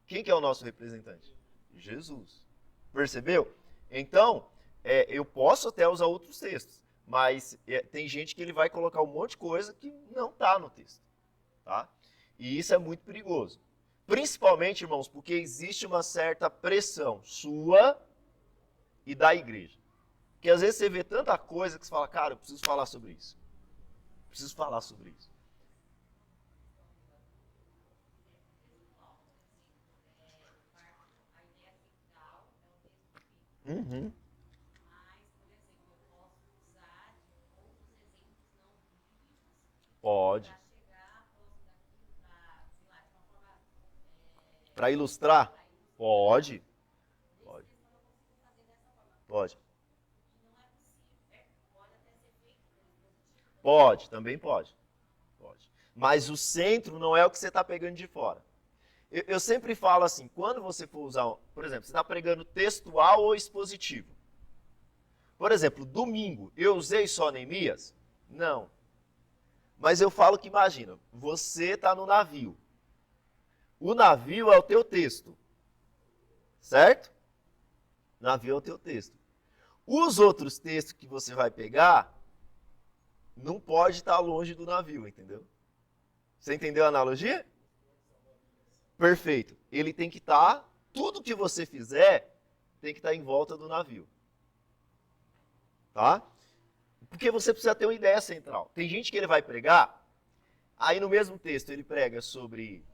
Quem que é o nosso representante? Jesus. Percebeu? Então, eu posso até usar outros textos, mas tem gente que ele vai colocar um monte de coisa que não está no texto. Tá? E isso é muito perigoso. Principalmente, irmãos, porque existe uma certa pressão sua e da igreja. Porque às vezes você vê tanta coisa que você fala, cara, eu preciso falar sobre isso. Preciso falar sobre isso. Uhum. Pode. Para ilustrar? Pode. Pode. Pode. Pode, também pode. Pode. Mas o centro não é o que você está pegando de fora. Eu sempre falo assim, quando você for usar, por exemplo, você está pregando textual ou expositivo. Por exemplo, domingo, eu usei só Neemias? Não. Mas eu falo que, imagina, você está no navio. O navio é o teu texto. Certo? O navio é o teu texto. Os outros textos que você vai pegar, não pode estar longe do navio, entendeu? Você entendeu a analogia? Perfeito. Ele tem que estar, tudo que você fizer, tem que estar em volta do navio. Tá? Porque você precisa ter uma ideia central. Tem gente que ele vai pregar, aí no mesmo texto ele prega sobre...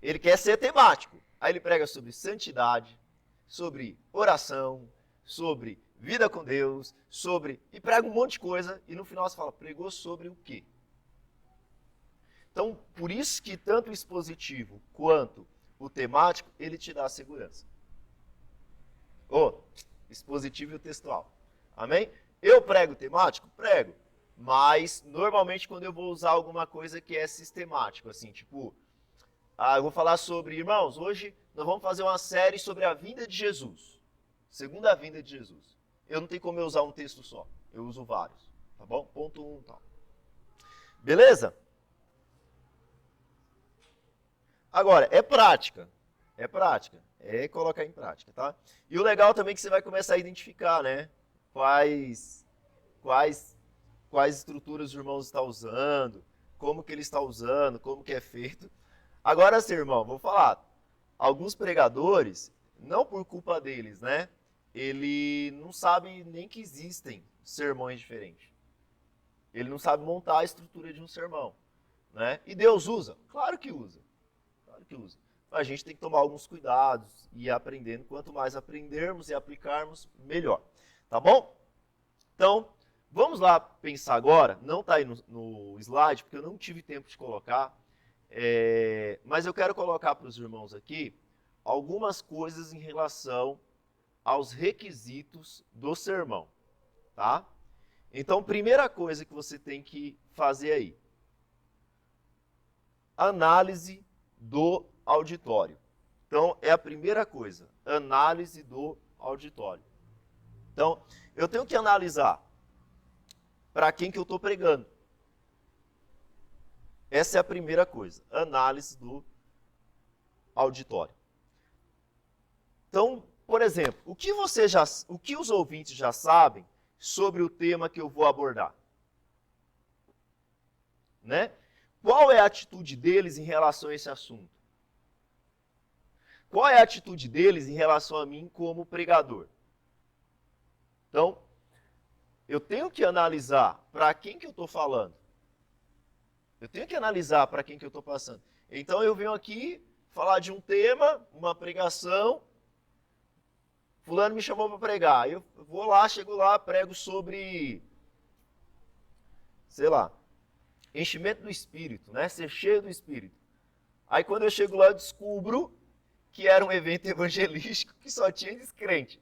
Ele quer ser temático. Aí ele prega sobre santidade, sobre oração, sobre vida com Deus, sobre... E prega um monte de coisa, e no final você fala, pregou sobre o quê? Então, por isso que tanto o expositivo quanto o temático, ele te dá segurança. Expositivo e o textual. Amém? Eu prego temático? Prego. Mas, normalmente, quando eu vou usar alguma coisa que é sistemático, assim, tipo, eu vou falar sobre, irmãos, hoje nós vamos fazer uma série sobre a vinda de Jesus. Segunda vinda de Jesus. Eu não tenho como eu usar um texto só. Eu uso vários. Tá bom? Ponto 1, tal. Beleza? Agora, é prática. É prática. É colocar em prática, tá? E o legal também é que você vai começar a identificar, né? Quais estruturas os irmãos estão usando, como que ele está usando, como que é feito. Agora sim, irmão, vou falar. Alguns pregadores, não por culpa deles, né? Ele não sabe nem que existem sermões diferentes. Ele não sabe montar a estrutura de um sermão, né? E Deus usa? Claro que usa. Claro que usa. A gente tem que tomar alguns cuidados e ir aprendendo. Quanto mais aprendermos e aplicarmos, melhor. Tá bom? Então, vamos lá pensar agora. Não está aí no slide, porque eu não tive tempo de colocar. Mas eu quero colocar para os irmãos aqui algumas coisas em relação aos requisitos do sermão. Tá? Então, primeira coisa que você tem que fazer aí. Análise do auditório. Então, é a primeira coisa. Análise do auditório. Então, eu tenho que analisar para quem que eu estou pregando. Essa é a primeira coisa. Análise do auditório. Então, por exemplo, o que os ouvintes já sabem sobre o tema que eu vou abordar? Né? Qual é a atitude deles em relação a esse assunto? Qual é a atitude deles em relação a mim como pregador? Então, eu tenho que analisar para quem que eu estou falando. Eu tenho que analisar para quem que eu estou passando. Então, eu venho aqui falar de um tema, uma pregação. Fulano me chamou para pregar. Eu vou lá, chego lá, prego sobre, sei lá, enchimento do Espírito, né? Ser cheio do Espírito. Aí quando eu chego lá, eu descubro que era um evento evangelístico que só tinha descrente.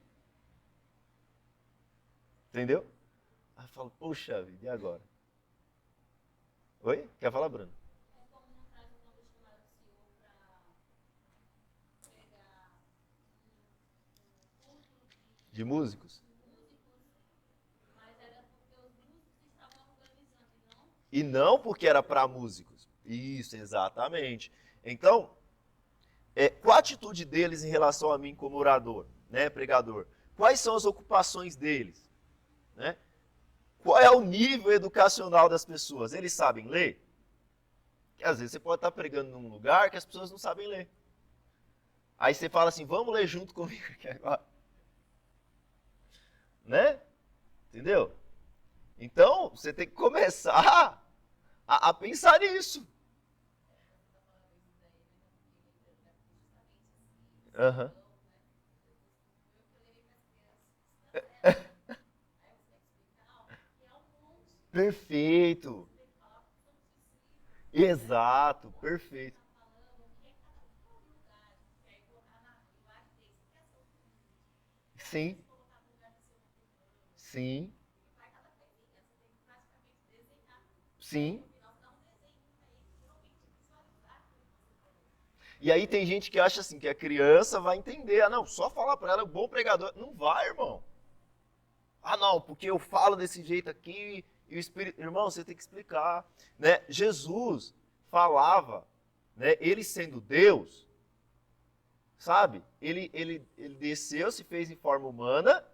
Entendeu? Aí eu falo, poxa vida, e agora? Oi? Quer falar, Bruno? De músicos? E não porque era para músicos. Isso, exatamente. Então, qual a atitude deles em relação a mim como orador, né, pregador? Quais são as ocupações deles? Né? Qual é o nível educacional das pessoas? Eles sabem ler? Porque às vezes você pode estar pregando num lugar que as pessoas não sabem ler. Aí você fala assim, vamos ler junto comigo aqui agora. Né? Entendeu? Então, você tem que começar a pensar nisso. Uhum. Perfeito. Exato, perfeito. Sim, sim, sim. E aí tem gente que acha assim, que a criança vai entender. Ah, não, só falar para ela, bom pregador. Não vai, irmão. Ah, não, porque eu falo desse jeito aqui e o Espírito... Irmão, você tem que explicar. Né? Jesus falava, né? Ele sendo Deus, sabe? Ele desceu, se fez em forma humana,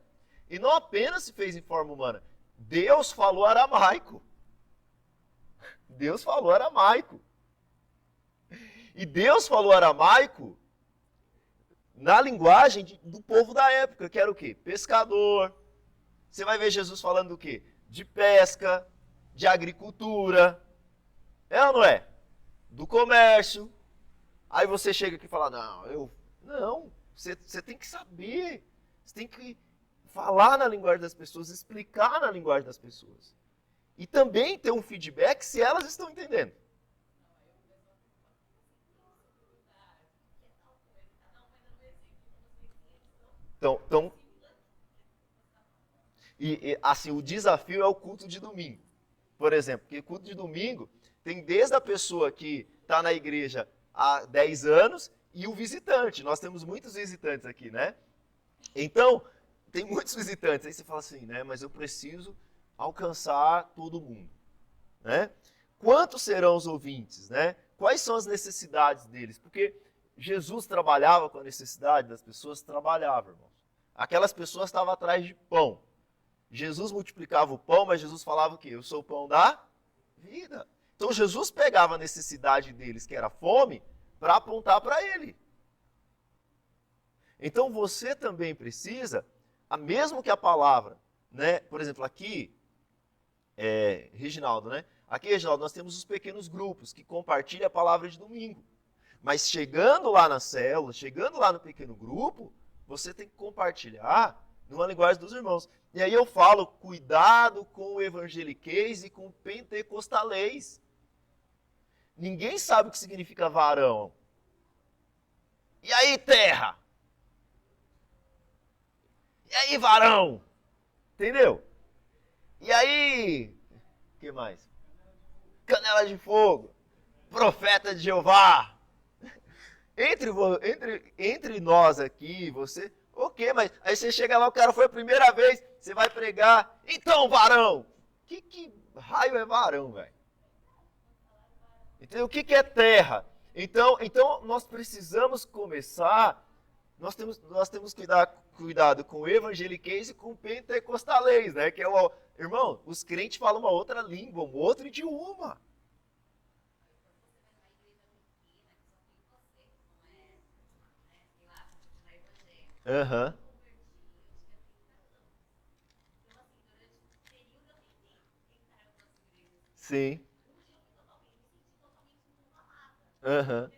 e não apenas se fez em forma humana. Deus falou aramaico. Deus falou aramaico. E Deus falou aramaico na linguagem do povo da época, que era o quê? Pescador. Você vai ver Jesus falando do quê? De pesca, de agricultura. É ou não é? Do comércio. Aí você chega aqui e fala, não, você tem que saber. Você tem que falar na linguagem das pessoas, explicar na linguagem das pessoas. E também ter um feedback se elas estão entendendo. Então assim, o desafio é o culto de domingo. Por exemplo, porque culto de domingo tem desde a pessoa que está na igreja há 10 anos e o visitante. Nós temos muitos visitantes aqui, né? Então, tem muitos visitantes. Aí você fala assim, né? Mas eu preciso alcançar todo mundo, né? Quantos serão os ouvintes, né? Quais são as necessidades deles? Porque Jesus trabalhava com a necessidade das pessoas, trabalhava, irmãos. Aquelas pessoas estavam atrás de pão. Jesus multiplicava o pão, mas Jesus falava o quê? Eu sou o pão da vida. Então Jesus pegava a necessidade deles, que era fome, para apontar para ele. Então você também precisa, mesmo que a palavra, né? Por exemplo, aqui, Reginaldo, né? Aqui, Reginaldo, nós temos os pequenos grupos que compartilham a palavra de domingo. Mas chegando lá na célula, chegando lá no pequeno grupo, você tem que compartilhar numa linguagem dos irmãos. E aí eu falo, cuidado com o evangeliquez e com o pentecostalês. Ninguém sabe o que significa varão. E aí, terra? E aí, varão? Entendeu? E aí, o que mais? Canela de fogo, profeta de Jeová. Entre nós aqui, você, ok, mas aí você chega lá, o cara foi a primeira vez, você vai pregar, então, varão. Que raio é varão, velho? Entendeu? O que é terra? Então nós precisamos começar, nós temos que dar cuidado com o evangeliquez e com o pentecostalês, né? Que é irmão, os crentes falam uma outra língua, um outro idioma. Aham. Sim. Aham.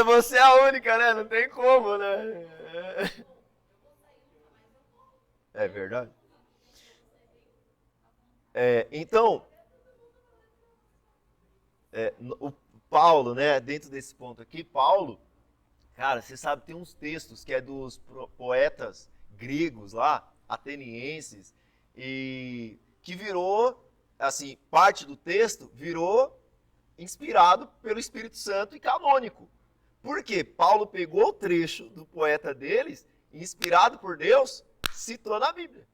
Você é a única, né? Não tem como, né? É verdade. Então, o Paulo, né? Dentro desse ponto aqui, Paulo, cara, você sabe, tem uns textos que é dos poetas gregos lá, atenienses, e que virou, assim, parte do texto virou inspirado pelo Espírito Santo e canônico. Por quê? Paulo pegou o trecho do poeta deles, inspirado por Deus, citou na Bíblia.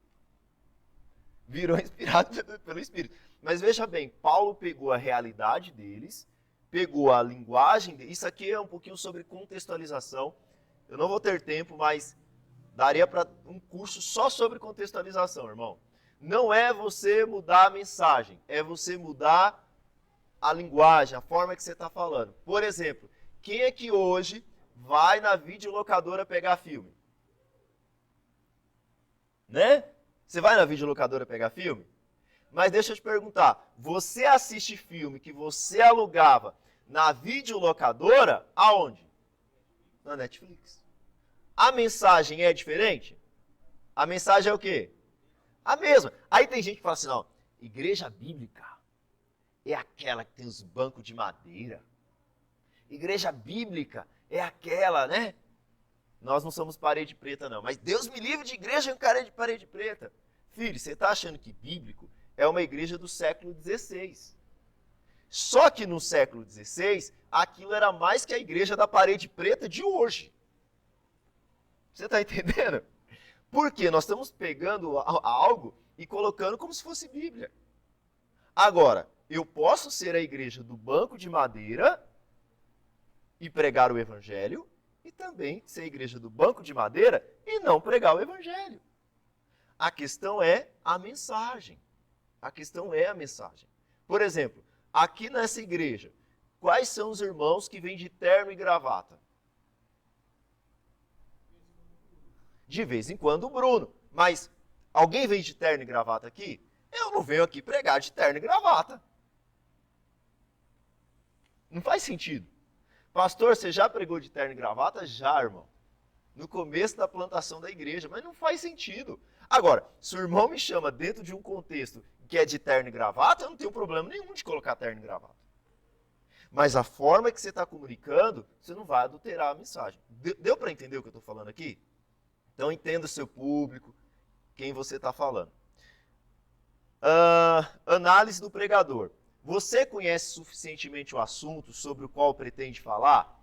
Virou inspirado pelo Espírito. Mas veja bem, Paulo pegou a realidade deles, pegou a linguagem deles. Isso aqui é um pouquinho sobre contextualização. Eu não vou ter tempo, mas daria para um curso só sobre contextualização, irmão. Não é você mudar a mensagem, é você mudar a linguagem, a forma que você está falando. Por exemplo, quem é que hoje vai na videolocadora pegar filme? Né? Você vai na videolocadora pegar filme? Mas deixa eu te perguntar, você assiste filme que você alugava na videolocadora aonde? Na Netflix. A mensagem é diferente? A mensagem é o quê? A mesma. Aí tem gente que fala assim, não, igreja bíblica é aquela que tem os bancos de madeira. Igreja bíblica é aquela, né? Nós não somos parede preta, não. Mas Deus me livre de igreja com parede preta. Filho, você está achando que bíblico é uma igreja do século XVI. Só que no século XVI, aquilo era mais que a igreja da parede preta de hoje. Você está entendendo? Porque nós estamos pegando algo e colocando como se fosse Bíblia. Agora, eu posso ser a igreja do banco de madeira e pregar o evangelho, e também ser a igreja do banco de madeira e não pregar o evangelho. A questão é a mensagem. A questão é a mensagem. Por exemplo, aqui nessa igreja, quais são os irmãos que vêm de terno e gravata? De vez em quando o Bruno. Mas alguém vem de terno e gravata aqui? Eu não venho aqui pregar de terno e gravata. Não faz sentido. Pastor, você já pregou de terno e gravata? Já, irmão. No começo da plantação da igreja, mas não faz sentido. Agora, se o irmão me chama dentro de um contexto que é de terno e gravata, eu não tenho problema nenhum de colocar terno e gravata. Mas a forma que você está comunicando, você não vai adulterar a mensagem. Deu para entender o que eu estou falando aqui? Então entenda o seu público, quem você está falando. Análise do pregador. Você conhece suficientemente o assunto sobre o qual pretende falar?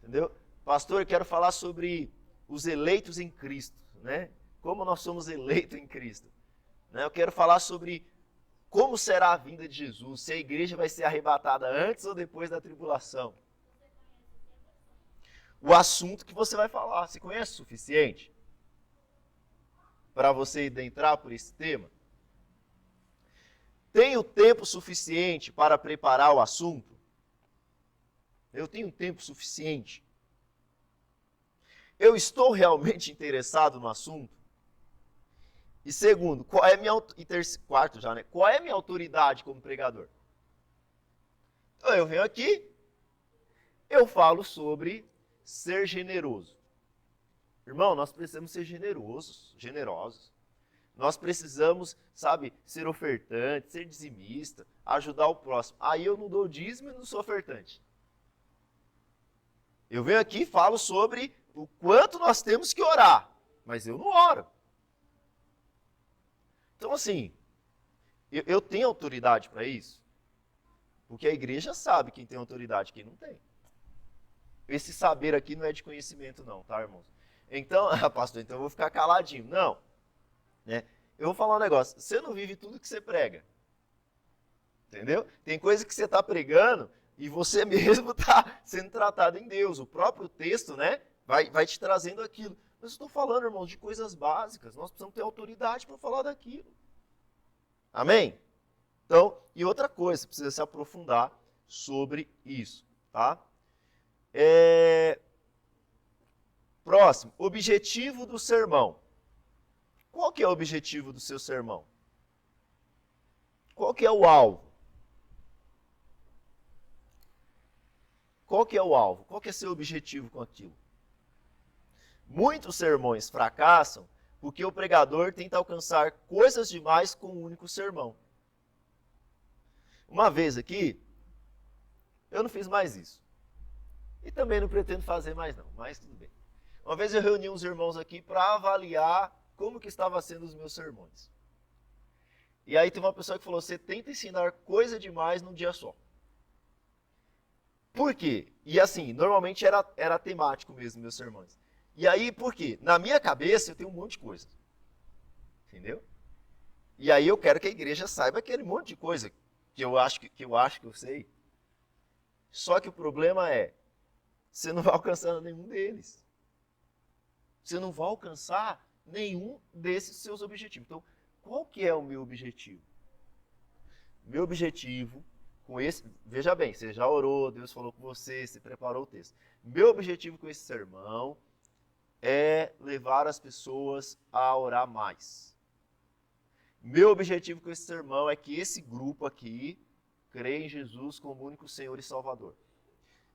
Entendeu? Pastor, eu quero falar sobre os eleitos em Cristo, né? Como nós somos eleitos em Cristo. Né? Eu quero falar sobre como será a vinda de Jesus, se a igreja vai ser arrebatada antes ou depois da tribulação. O assunto que você vai falar, você conhece o suficiente para você adentrar por esse tema? Tenho tempo suficiente para preparar o assunto? Eu tenho tempo suficiente? Eu estou realmente interessado no assunto? E segundo, qual é minha quarto já, né? Qual é minha autoridade como pregador? Então eu venho aqui, eu falo sobre ser generoso. Irmão, nós precisamos ser generosos. Nós precisamos, sabe, ser ofertante, ser dizimista, ajudar o próximo. Aí eu não dou dízimo e não sou ofertante. Eu venho aqui e falo sobre o quanto nós temos que orar, mas eu não oro. Então, assim, eu tenho autoridade para isso? Porque a igreja sabe quem tem autoridade e quem não tem. Esse saber aqui não é de conhecimento não, tá, irmãos? Então, pastor, então eu vou ficar caladinho. Não. Né? Eu vou falar um negócio. Você não vive tudo que você prega. Entendeu? Tem coisa que você está pregando e você mesmo está sendo tratado em Deus. O próprio texto, né, vai te trazendo aquilo. Mas eu estou falando, irmãos, de coisas básicas. Nós precisamos ter autoridade para falar daquilo. Amém? Então, e outra coisa, você precisa se aprofundar sobre isso, tá? Próximo, objetivo do sermão. Qual que é o objetivo do seu sermão? Qual que é o alvo? Qual que é o alvo? Qual que é seu objetivo com aquilo? Muitos sermões fracassam porque o pregador tenta alcançar coisas demais com um único sermão. Uma vez aqui, eu não fiz mais isso. E também não pretendo fazer mais não, mas tudo bem. Uma vez eu reuni uns irmãos aqui para avaliar como que estava sendo os meus sermões. E aí tem uma pessoa que falou, você tenta ensinar coisa demais num dia só. Por quê? E assim, normalmente era temático mesmo meus sermões. E aí, por quê? Na minha cabeça eu tenho um monte de coisa. Entendeu? E aí eu quero que a igreja saiba aquele monte de coisa que eu acho que eu sei. Só que o problema é, você não vai alcançar nenhum deles. Você não vai alcançar nenhum desses seus objetivos. Então, qual que é o meu objetivo? Meu objetivo com esse, veja bem, você já orou, Deus falou com você, você preparou o texto. Meu objetivo com esse sermão é levar as pessoas a orar mais. Meu objetivo com esse sermão é que esse grupo aqui creia em Jesus como único Senhor e Salvador.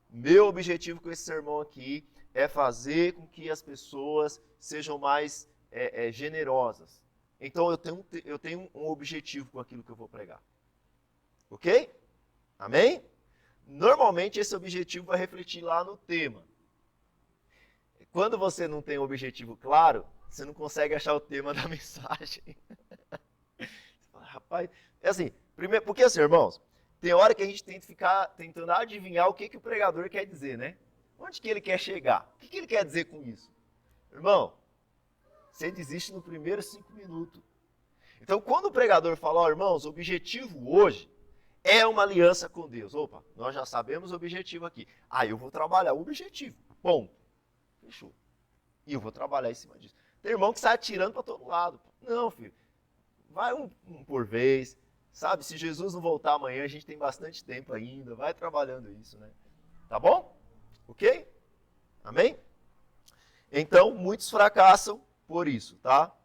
Meu objetivo com esse sermão aqui é fazer com que as pessoas sejam mais generosas. Então eu tenho um objetivo com aquilo que eu vou pregar. Ok? Amém? Normalmente esse objetivo vai refletir lá no tema. Quando você não tem um objetivo claro, você não consegue achar o tema da mensagem. Rapaz, é assim, primeiro, porque assim, irmãos, tem hora que a gente tem que ficar tentando adivinhar o que o pregador quer dizer, né? Onde que ele quer chegar? O que ele quer dizer com isso? Irmão, você desiste nos primeiros 5 minutos. Então, quando o pregador fala, irmãos, o objetivo hoje é uma aliança com Deus. Opa, nós já sabemos o objetivo aqui. Eu vou trabalhar o objetivo. Ponto. Fechou. E eu vou trabalhar em cima disso. Tem irmão que sai atirando para todo lado. Não, filho. Vai um por vez. Sabe, se Jesus não voltar amanhã, a gente tem bastante tempo ainda. Vai trabalhando isso, né? Tá bom? Ok? Amém? Então, muitos fracassam por isso, tá?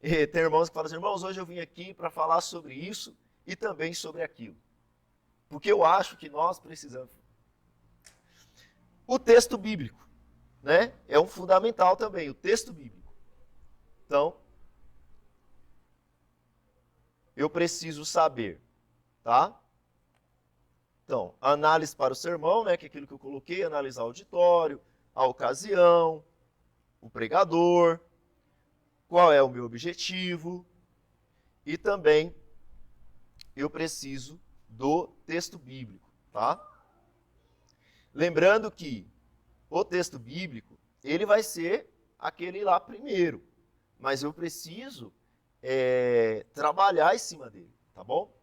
E tem irmãos que falam assim, irmãos, hoje eu vim aqui para falar sobre isso e também sobre aquilo. Porque eu acho que nós precisamos. O texto bíblico, né? É um fundamental também, o texto bíblico. Então, eu preciso saber, tá? Então, análise para o sermão, né? Que é aquilo que eu coloquei, analisar o auditório, a ocasião, o pregador, qual é o meu objetivo e também eu preciso do texto bíblico, tá? Lembrando que o texto bíblico, ele vai ser aquele lá primeiro, mas eu preciso trabalhar em cima dele, tá bom?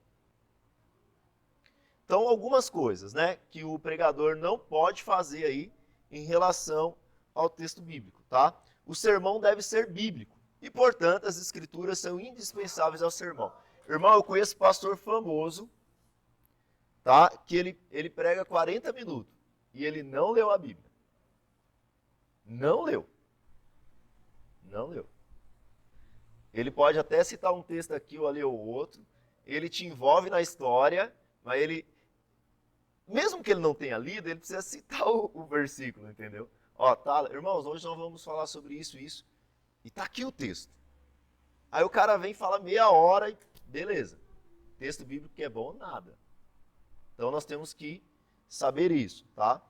Então, algumas coisas, né, que o pregador não pode fazer aí em relação ao texto bíblico, tá? O sermão deve ser bíblico e, portanto, as escrituras são indispensáveis ao sermão. Irmão, eu conheço pastor famoso, tá? Que ele prega 40 minutos e ele não leu a Bíblia. Não leu. Não leu. Ele pode até citar um texto aqui ou ali ou outro, ele te envolve na história, mas ele, mesmo que ele não tenha lido, ele precisa citar o versículo, entendeu? Ó, tá, irmãos, hoje nós vamos falar sobre isso, e tá aqui o texto. Aí o cara vem e fala meia hora e beleza. Texto bíblico que é bom, nada. Então nós temos que saber isso, tá?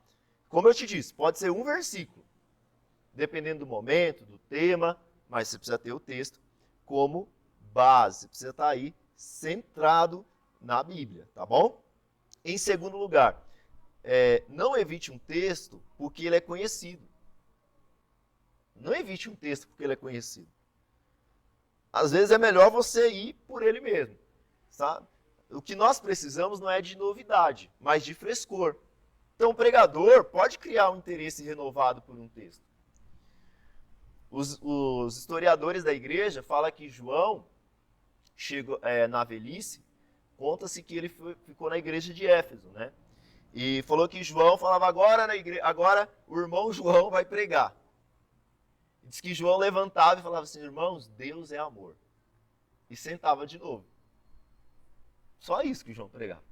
Como eu te disse, pode ser um versículo, dependendo do momento, do tema, mas você precisa ter o texto como base. Você precisa estar aí centrado na Bíblia, tá bom? Em segundo lugar, não evite um texto porque ele é conhecido. Não evite um texto porque ele é conhecido. Às vezes é melhor você ir por ele mesmo, sabe? O que nós precisamos não é de novidade, mas de frescor. Então o pregador pode criar um interesse renovado por um texto. Os historiadores da igreja falam que João chegou na velhice, conta-se que ele ficou na igreja de Éfeso, né? E falou que João falava, agora o irmão João vai pregar. Diz que João levantava e falava assim, irmãos, Deus é amor. E sentava de novo. Só isso que João pregava.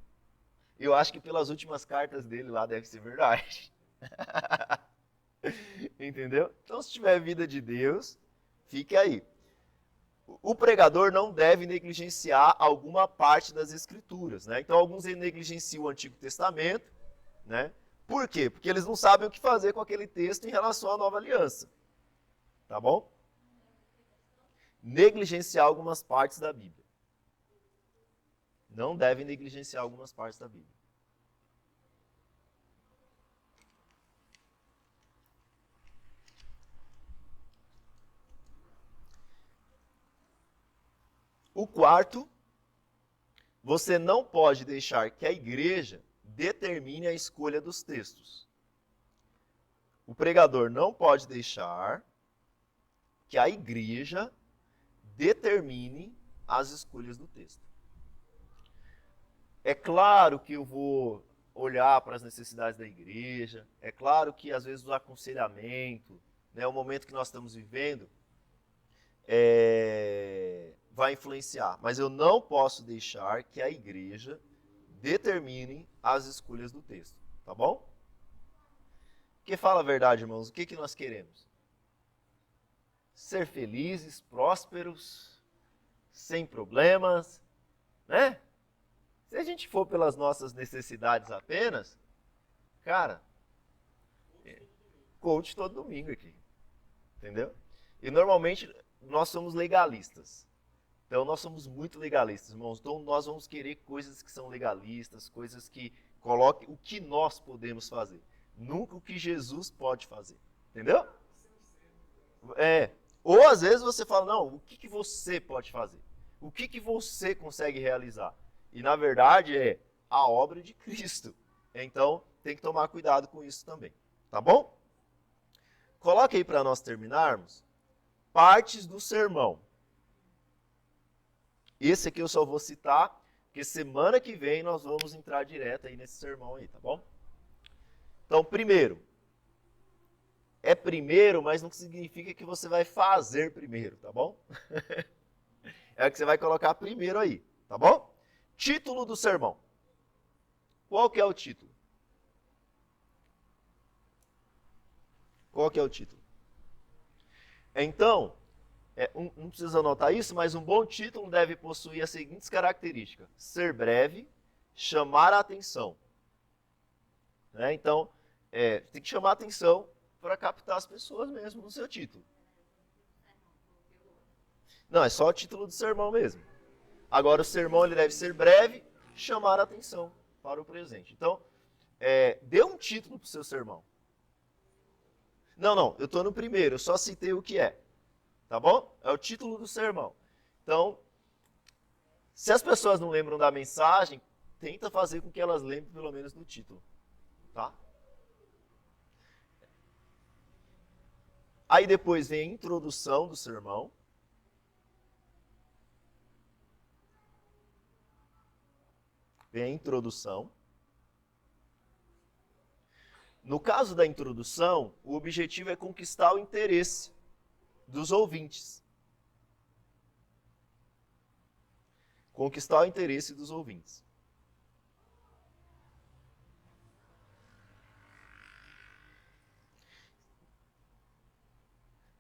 Eu acho que pelas últimas cartas dele lá deve ser verdade. Entendeu? Então, se tiver vida de Deus, fique aí. O pregador não deve negligenciar alguma parte das Escrituras, né? Então, alguns negligenciam o Antigo Testamento, né? Por quê? Porque eles não sabem o que fazer com aquele texto em relação à Nova Aliança. Tá bom? Negligenciar algumas partes da Bíblia. Não deve negligenciar algumas partes da Bíblia. O quarto, você não pode deixar que a igreja determine a escolha dos textos. O pregador não pode deixar que a igreja determine as escolhas do texto. É claro que eu vou olhar para as necessidades da igreja, é claro que às vezes o aconselhamento, né, o momento que nós estamos vivendo, vai influenciar. Mas eu não posso deixar que a igreja determine as escolhas do texto. Tá bom? Porque fala a verdade, irmãos, o que nós queremos? Ser felizes, prósperos, sem problemas, né? Se a gente for pelas nossas necessidades apenas, cara, coach todo domingo aqui. Entendeu? E normalmente nós somos legalistas. Então nós somos muito legalistas, irmãos. Então nós vamos querer coisas que são legalistas, coisas que coloquem o que nós podemos fazer. Nunca o que Jesus pode fazer. Entendeu? Ou às vezes você fala, não, o que você pode fazer? O que você consegue realizar? E na verdade é a obra de Cristo. Então tem que tomar cuidado com isso também. Tá bom? Coloque aí para nós terminarmos partes do sermão. Esse aqui eu só vou citar, porque semana que vem nós vamos entrar direto aí nesse sermão aí, tá bom? Então, primeiro, é primeiro, mas não significa que você vai fazer primeiro, tá bom? É o que você vai colocar primeiro aí, tá bom? Título do sermão. Qual que é o título? Qual que é o título? Então, não precisa anotar isso, mas um bom título deve possuir as seguintes características. Ser breve, chamar a atenção. Né? Então, tem que chamar a atenção, para captar as pessoas mesmo no seu título. Não, é só o título do sermão mesmo. Agora o sermão ele deve ser breve, chamar a atenção para o presente. Então, dê um título para o seu sermão. Não, eu estou no primeiro, eu só citei o que é. Tá bom? É o título do sermão. Então, se as pessoas não lembram da mensagem, tenta fazer com que elas lembrem pelo menos do título. Tá? Aí depois vem a introdução do sermão. Vem a introdução. No caso da introdução, o objetivo é conquistar o interesse dos ouvintes. Conquistar o interesse dos ouvintes.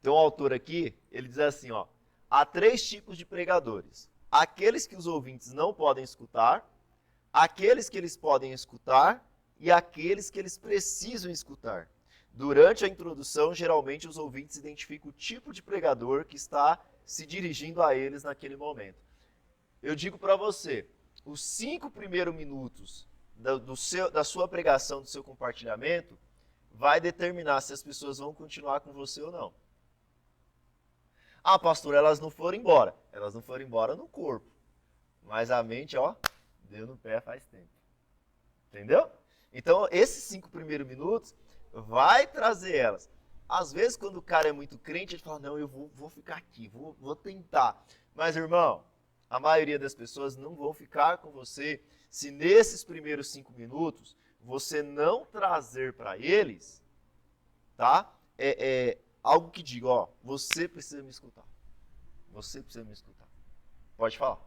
Tem um autor aqui, ele diz assim, ó, há 3 tipos de pregadores. Aqueles que os ouvintes não podem escutar, aqueles que eles podem escutar e aqueles que eles precisam escutar. Durante a introdução, geralmente os ouvintes identificam o tipo de pregador que está se dirigindo a eles naquele momento. Eu digo para você, os 5 primeiros minutos da sua pregação, do seu compartilhamento, vai determinar se as pessoas vão continuar com você ou não. Ah, pastor, elas não foram embora. Elas não foram embora no corpo. Mas a mente, ó, deu no pé faz tempo. Entendeu? Então, esses 5 primeiros minutos vai trazer elas. Às vezes, quando o cara é muito crente, ele fala, não, eu vou ficar aqui, vou tentar. Mas, irmão, a maioria das pessoas não vão ficar com você se nesses primeiros 5 minutos você não trazer para eles, tá? Algo que diga, ó, você precisa me escutar. Você precisa me escutar. Pode falar.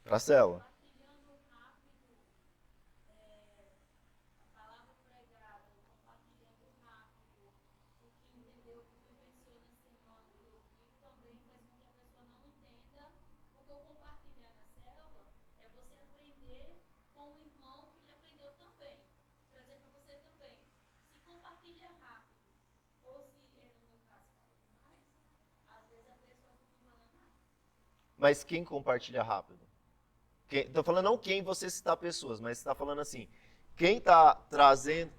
Para a célula. Mas quem compartilha rápido? Estou falando não quem você citar pessoas, mas está falando assim, quem está trazendo...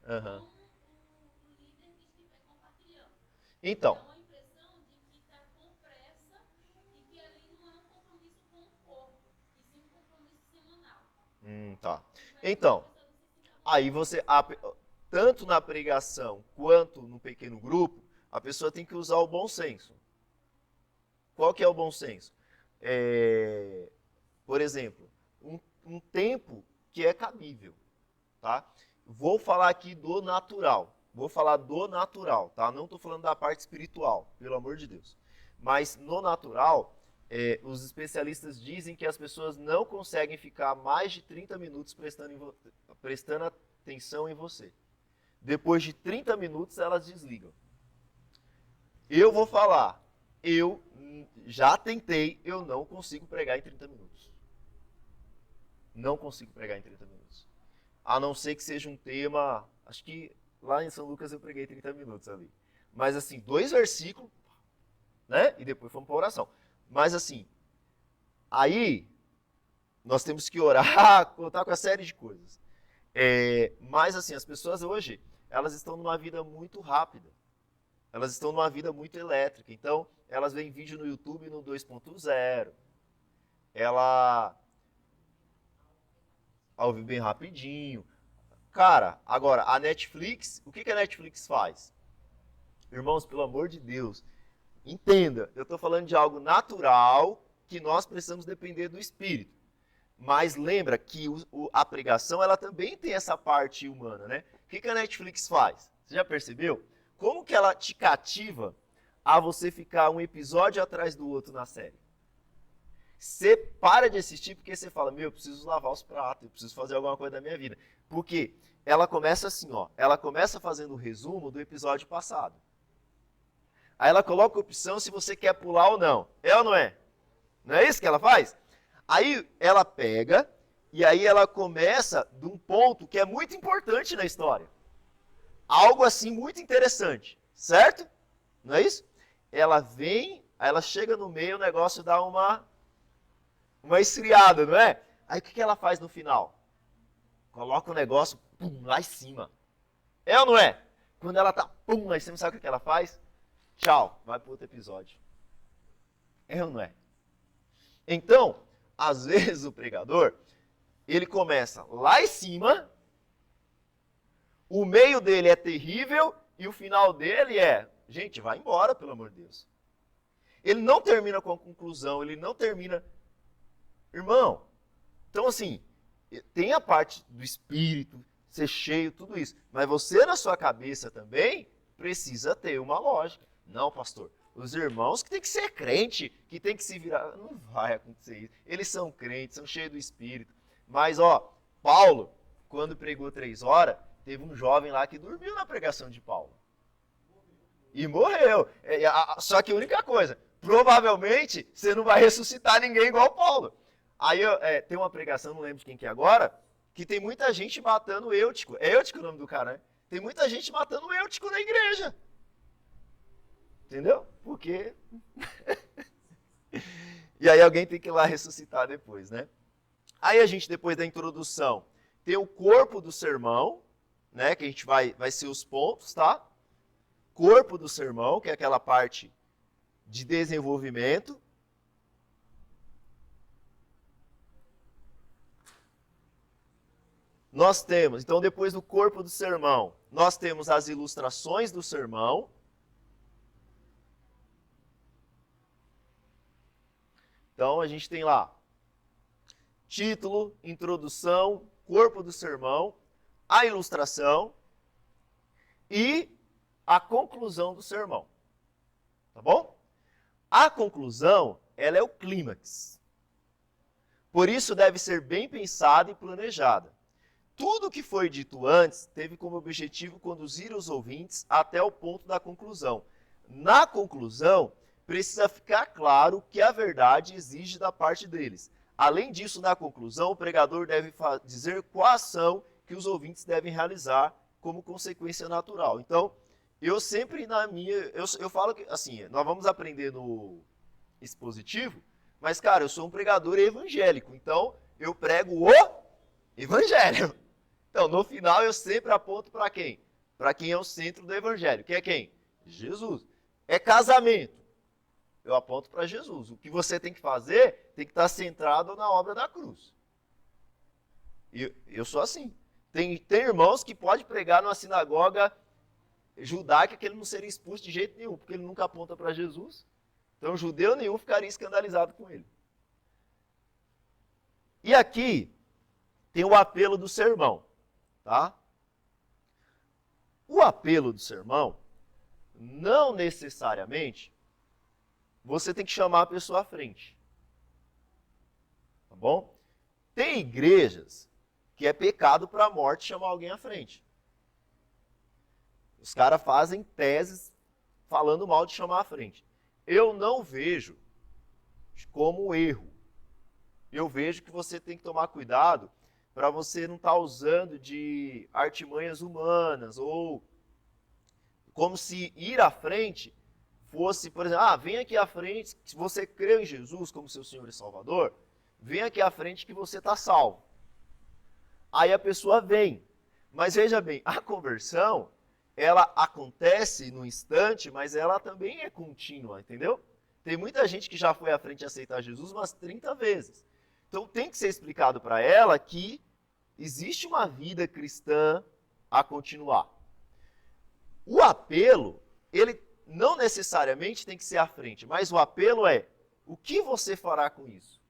Uhum. Então, tá. Então, aí você, tanto na pregação quanto no pequeno grupo, a pessoa tem que usar o bom senso. Qual que é o bom senso? Por exemplo, um tempo que é cabível. Tá? Vou falar aqui do natural. Vou falar do natural, tá? Não estou falando da parte espiritual, pelo amor de Deus. Mas no natural, os especialistas dizem que as pessoas não conseguem ficar mais de 30 minutos prestando atenção em você. Depois de 30 minutos, elas desligam. Eu vou falar, eu já tentei, eu não consigo pregar em 30 minutos. Não consigo pregar em 30 minutos. A não ser que seja um tema, acho que lá em São Lucas eu preguei 30 minutos ali. Mas assim, 2 versículos, né? E depois fomos para a oração. Mas assim, aí nós temos que orar, contar com a série de coisas. Mas assim, as pessoas hoje, elas estão numa vida muito rápida. Elas estão numa vida muito elétrica. Então, elas veem vídeo no YouTube no 2.0. Ela ouve bem rapidinho. Cara, agora, a Netflix, o que a Netflix faz? Irmãos, pelo amor de Deus, entenda, eu estou falando de algo natural que nós precisamos depender do Espírito. Mas lembra que a pregação, ela também tem essa parte humana, né? O que a Netflix faz? Você já percebeu? Como que ela te cativa a você ficar um episódio atrás do outro na série? Você para de assistir porque você fala, eu preciso lavar os pratos, eu preciso fazer alguma coisa da minha vida. Porque ela começa assim, ó, ela começa fazendo o resumo do episódio passado. Aí ela coloca a opção se você quer pular ou não. É ou não é? Não é isso que ela faz? Aí ela pega E aí ela começa de um ponto que é muito importante na história. Algo assim muito interessante, certo? Não é isso? Ela vem, aí ela chega no meio, o negócio dá uma esfriada, não é? Aí o que ela faz no final? Coloca o negócio lá em cima. É ou não é? Quando ela tá lá em cima, sabe o que ela faz? Tchau, vai para outro episódio. É ou não é? Então, às vezes o pregador, ele começa lá em cima, o meio dele é terrível e o final dele é, gente, vai embora, pelo amor de Deus. Ele não termina com a conclusão, ele não termina... Irmão, então assim, tem a parte do espírito, ser cheio, tudo isso. Mas você, na sua cabeça também, precisa ter uma lógica. Não, pastor, os irmãos que tem que ser crente, que tem que se virar... Não vai acontecer isso. Eles são crentes, são cheios do espírito. Mas, ó, Paulo, quando pregou 3 horas, teve um jovem lá que dormiu na pregação de Paulo. E morreu. Só que a única coisa, provavelmente você não vai ressuscitar ninguém igual Paulo. Aí tem uma pregação, não lembro de quem que é agora, que tem muita gente matando o Eutico. É Eutico o nome do cara, né? Tem muita gente matando o Eutico na igreja. Entendeu? Porque... E aí alguém tem que ir lá ressuscitar depois, né? Aí a gente, depois da introdução, tem o corpo do sermão, né? Que a gente vai ser os pontos, tá? Corpo do sermão, que é aquela parte de desenvolvimento. Nós temos, então depois do corpo do sermão, nós temos as ilustrações do sermão. Então a gente tem lá título, introdução, corpo do sermão, a ilustração e a conclusão do sermão. Tá bom? A conclusão, ela é o clímax. Por isso deve ser bem pensada e planejada. Tudo que foi dito antes teve como objetivo conduzir os ouvintes até o ponto da conclusão. Na conclusão, precisa ficar claro o que a verdade exige da parte deles. Além disso, na conclusão, o pregador deve dizer qual ação que os ouvintes devem realizar como consequência natural. Então, eu sempre eu falo que, assim, nós vamos aprender no expositivo, mas, cara, eu sou um pregador evangélico, então eu prego o evangelho. Então, no final, eu sempre aponto para quem? Para quem é o centro do evangelho. Que é quem? Jesus. É casamento. Eu aponto para Jesus. O que você tem que fazer tem que estar centrado na obra da cruz. E eu sou assim. Tem irmãos que podem pregar numa sinagoga judaica que ele não seria expulso de jeito nenhum, porque ele nunca aponta para Jesus. Então, judeu nenhum ficaria escandalizado com ele. E aqui tem o apelo do sermão. Tá? O apelo do sermão, não necessariamente, você tem que chamar a pessoa à frente. Tá bom? Tem igrejas que é pecado para a morte chamar alguém à frente. Os caras fazem teses falando mal de chamar à frente. Eu não vejo como erro. Eu vejo que você tem que tomar cuidado para você não estar usando de artimanhas humanas, ou como se ir à frente fosse, por exemplo, vem aqui à frente, se você crê em Jesus como seu Senhor e Salvador, vem aqui à frente que você está salvo. Aí a pessoa vem. Mas veja bem, a conversão, ela acontece no instante, mas ela também é contínua, entendeu? Tem muita gente que já foi à frente aceitar Jesus umas 30 vezes. Então tem que ser explicado para ela que existe uma vida cristã a continuar. O apelo, ele não necessariamente tem que ser à frente, mas o apelo é, o que você fará com isso?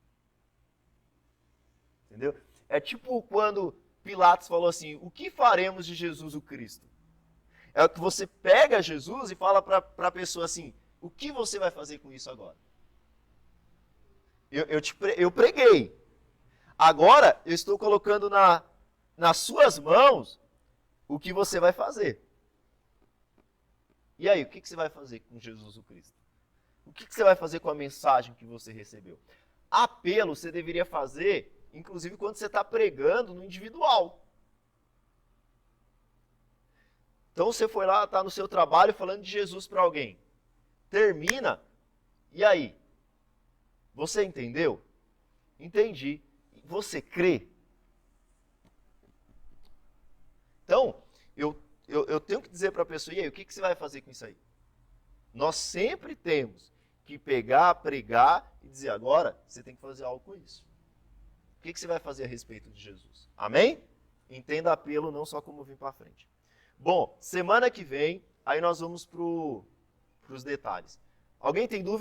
Entendeu? É tipo quando Pilatos falou assim, o que faremos de Jesus o Cristo? É o que você pega Jesus e fala para a pessoa assim, o que você vai fazer com isso agora? Eu preguei. Agora, eu estou colocando nas suas mãos o que você vai fazer. E aí, o que você vai fazer com Jesus o Cristo? O que você vai fazer com a mensagem que você recebeu? Apelo você deveria fazer inclusive quando você está pregando no individual. Então você foi lá, está no seu trabalho falando de Jesus para alguém. Termina, e aí? Você entendeu? Entendi. Você crê? Então, eu tenho que dizer para a pessoa, e aí, o que você vai fazer com isso aí? Nós sempre temos que pegar, pregar e dizer, agora você tem que fazer algo com isso. O que você vai fazer a respeito de Jesus? Amém? Entenda apelo, não só como vir para frente. Bom, semana que vem, aí nós vamos para os detalhes. Alguém tem dúvida?